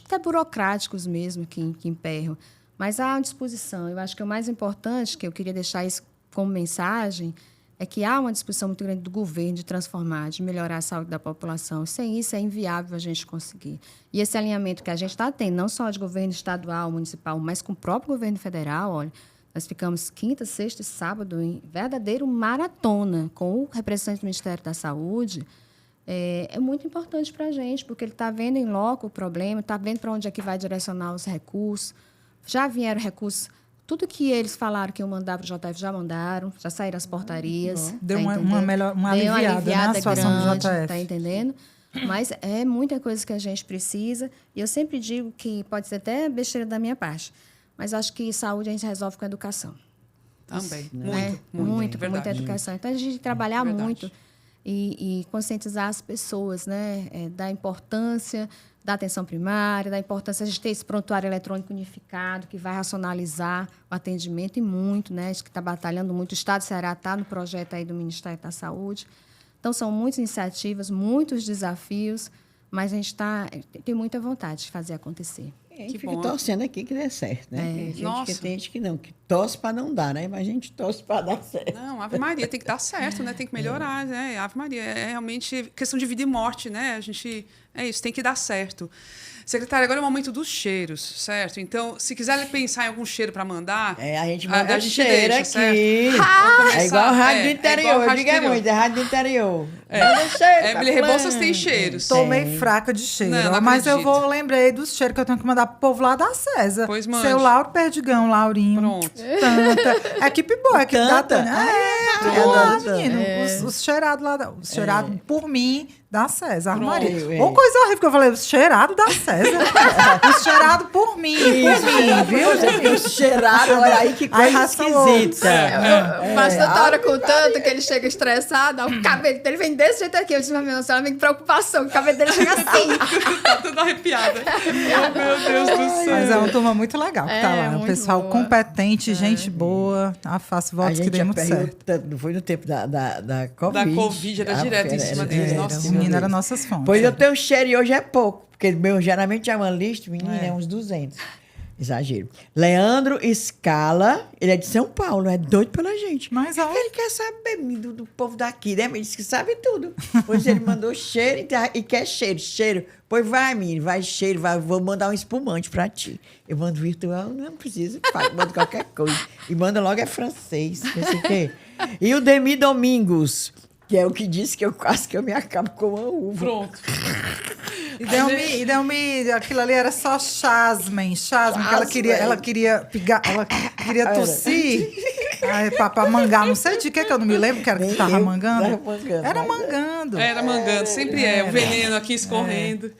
Até burocráticos mesmo que emperram. Mas há uma disposição. Eu acho que o mais importante, que eu queria deixar isso como mensagem, é que há uma disposição muito grande do governo de transformar, de melhorar a saúde da população. Sem isso, é inviável a gente conseguir. E esse alinhamento que a gente está tendo, não só de governo estadual, municipal, mas com o próprio governo federal, olha, nós ficamos quinta, sexta e sábado em verdadeiro maratona com o representante do Ministério da Saúde. É muito importante para a gente, porque ele está vendo em loco o problema, está vendo para onde é que vai direcionar os recursos. Já vieram recursos, tudo que eles falaram que iam mandar para o JF já mandaram, já saíram as portarias. Deu uma aliviada, né, a situação grande, do JF. Está entendendo? Mas é muita coisa que a gente precisa. E eu sempre digo que pode ser até besteira da minha parte, mas acho que saúde a gente resolve com a educação. Também. Muita educação. Então, a gente tem que trabalhar muito e conscientizar as pessoas, né, da importância da atenção primária, da importância de a gente ter esse prontuário eletrônico unificado, que vai racionalizar o atendimento e muito, né? Acho que está batalhando muito. O Estado do Ceará está no projeto aí do Ministério da Saúde. Então, são muitas iniciativas, muitos desafios, mas a gente tem muita vontade de fazer acontecer. A gente fica torcendo aqui que dê certo, né? Tem gente que não, que torce para não dar, né? Mas a gente torce para dar certo. Não, Ave Maria, tem que dar certo, né? Tem que melhorar, né? Ave Maria, é realmente questão de vida e morte, né? A gente, tem que dar certo. Secretária, agora é o momento dos cheiros, certo? Então, se quiser pensar em algum cheiro para mandar... a gente manda cheiro aqui. Certo? É igual rádio do interior. Eu digo muito, é rádio do interior. Evelyn Rebouças tem cheiros. Tô meio fraca de cheiro, não mas eu lembrei dos cheiros que eu tenho que mandar pro povo lá da César. Pois mande. Seu Lauro Perdigão, Laurinho. Pronto. Tanta. Equipe boa, equipe da Tânia. Menino. Os cheirados lá, os cheirados por mim, da César, Ave Maria. Ou coisa horrível, que eu falei, cheirado da César. Cheirado por mim, viu, gente? Cheirado, olha aí que coisa esquisita. Mas toda hora contando que ele chega estressado, o cabelo dele vem desse jeito aqui. Eu disse, meu Deus, ela vem com preocupação, o cabelo dele chega assim. Tá toda arrepiada. Meu Deus do céu. Mas é uma turma muito legal que tá lá. Um pessoal boa. Competente, gente boa. Faço votos que dê muito certo. Não foi no tempo da Covid. Da Covid, era direto em cima deles. Nossa, o menino era nossas fontes. Pois eu tenho cheiro e hoje é pouco. Porque meu geralmente é uma lista, menina, é uns 200. Exagero. Leandro Scala, ele é de São Paulo, é doido pela gente. Mas ele quer saber do povo daqui, né? Ele disse que sabe tudo. Hoje ele mandou cheiro e quer cheiro. Pois vai, menino, vai cheiro, vou mandar um espumante pra ti. Eu mando virtual, não precisa, mando qualquer coisa. E manda logo é francês, não sei o quê. E o Demi Domingos, que é o que disse que eu quase que eu me acabo com uma uva. Pronto. E deu-me, aquilo ali era só chasmen, que ela queria tossir, pra mangar, não sei de que eu não me lembro, que era que tava mangando. Era mangando, sempre o veneno aqui escorrendo.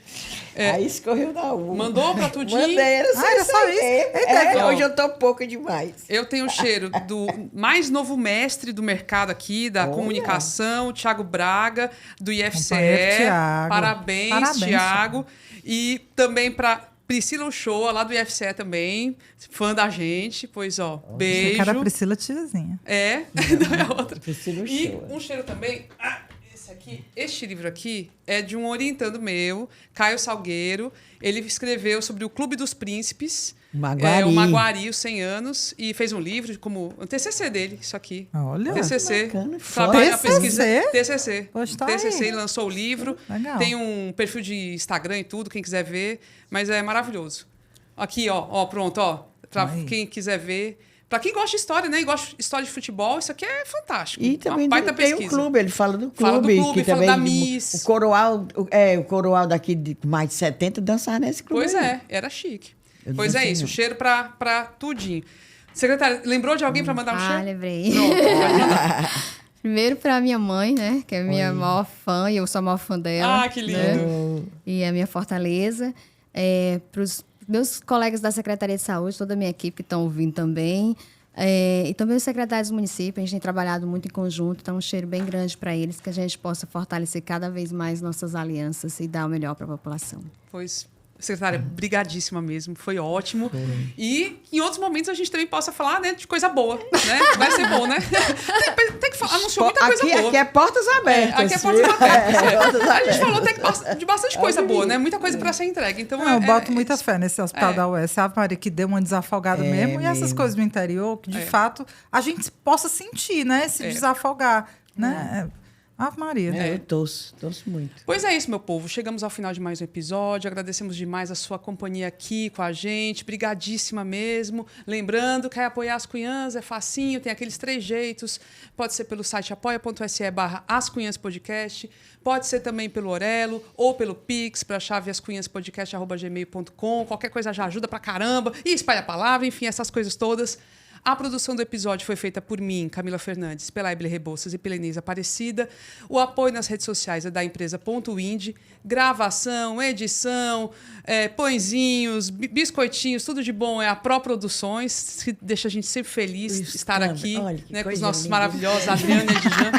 Aí escorreu da uva. Mandou pra tudinho? Mandei, era só isso. Hoje eu tô pouca demais. Eu tenho o cheiro do mais novo mestre do mercado aqui, da comunicação, Thiago Braga, do IFCE. Parabéns, Thiago. E também para Priscila Uchoa, lá do IFCE também, fã da gente. Pois, beijo. Cara, Priscila tiazinha. Não é outra. Priscila Uchoa. E um cheiro também... Este livro aqui é de um orientando meu, Caio Salgueiro. Ele escreveu sobre o Clube dos Príncipes, o Maguari, os 100 anos, e fez um livro como o TCC dele, isso aqui. Olha, TCC. Trabalha na pesquisa. TCC. TCC, ele lançou o livro. Legal. Tem um perfil de Instagram e tudo, quem quiser ver, mas é maravilhoso. Aqui, pronto, para quem quiser ver. Pra quem gosta de história, né? E gosta de história de futebol, isso aqui é fantástico. E também baita tem pesquisa. o clube, ele fala do clube. Que fala também, da Miss. O coroal daqui de mais de 70 dançava nesse clube. Pois era chique. Pois é isso, cheiro pra tudinho. Secretária, lembrou de alguém pra mandar um cheiro? Lembrei. Pronto, primeiro pra minha mãe, né? Que é a minha maior fã, e eu sou a maior fã dela. Que lindo. Né? E a minha fortaleza. Pros meus colegas da Secretaria de Saúde, toda a minha equipe que estão ouvindo também. E também os secretários do município, a gente tem trabalhado muito em conjunto, então um cheiro bem grande para eles, que a gente possa fortalecer cada vez mais nossas alianças e dar o melhor para a população. Pois, secretária, brigadíssima mesmo, foi ótimo. E em outros momentos a gente também possa falar, né, de coisa boa, né? Vai ser bom, né? Tem que falar, anunciou muita coisa boa. Aqui é portas abertas. Aqui é portas abertas. A gente falou até de bastante coisa boa, né? Muita coisa para ser entregue. Então, eu boto muita fé nesse hospital da UES, Ave Maria, que deu uma desafogada mesmo. E essas coisas do interior, que de fato a gente possa sentir, né? Se desafogar, né? Ave Maria. Eu torço muito. Pois é isso, meu povo. Chegamos ao final de mais um episódio. Agradecemos demais a sua companhia aqui com a gente. Brigadíssima mesmo. Lembrando que apoiar as Cunhãs é facinho, tem aqueles 3 jeitos. Pode ser pelo site apoia.se/ascunhaspodcast. Pode ser também pelo Orelo ou pelo Pix para a chave ascunhaspodcast@gmail.com. Qualquer coisa já ajuda pra caramba. E espalha a palavra, enfim, essas coisas todas. A produção do episódio foi feita por mim, Camila Fernandes, pela Eble Rebouças e pela Inês Aparecida. O apoio nas redes sociais é da empresa .ind. Gravação, edição, pãezinhos, biscoitinhos, tudo de bom é a Pro Produções, que deixa a gente sempre feliz de estar aqui, né, com os nossos maravilhosos, Adriana e Edjan.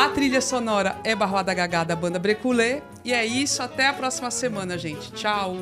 A trilha sonora é Barroada Gagá, da banda Breculé. E é isso, até a próxima semana, gente. Tchau!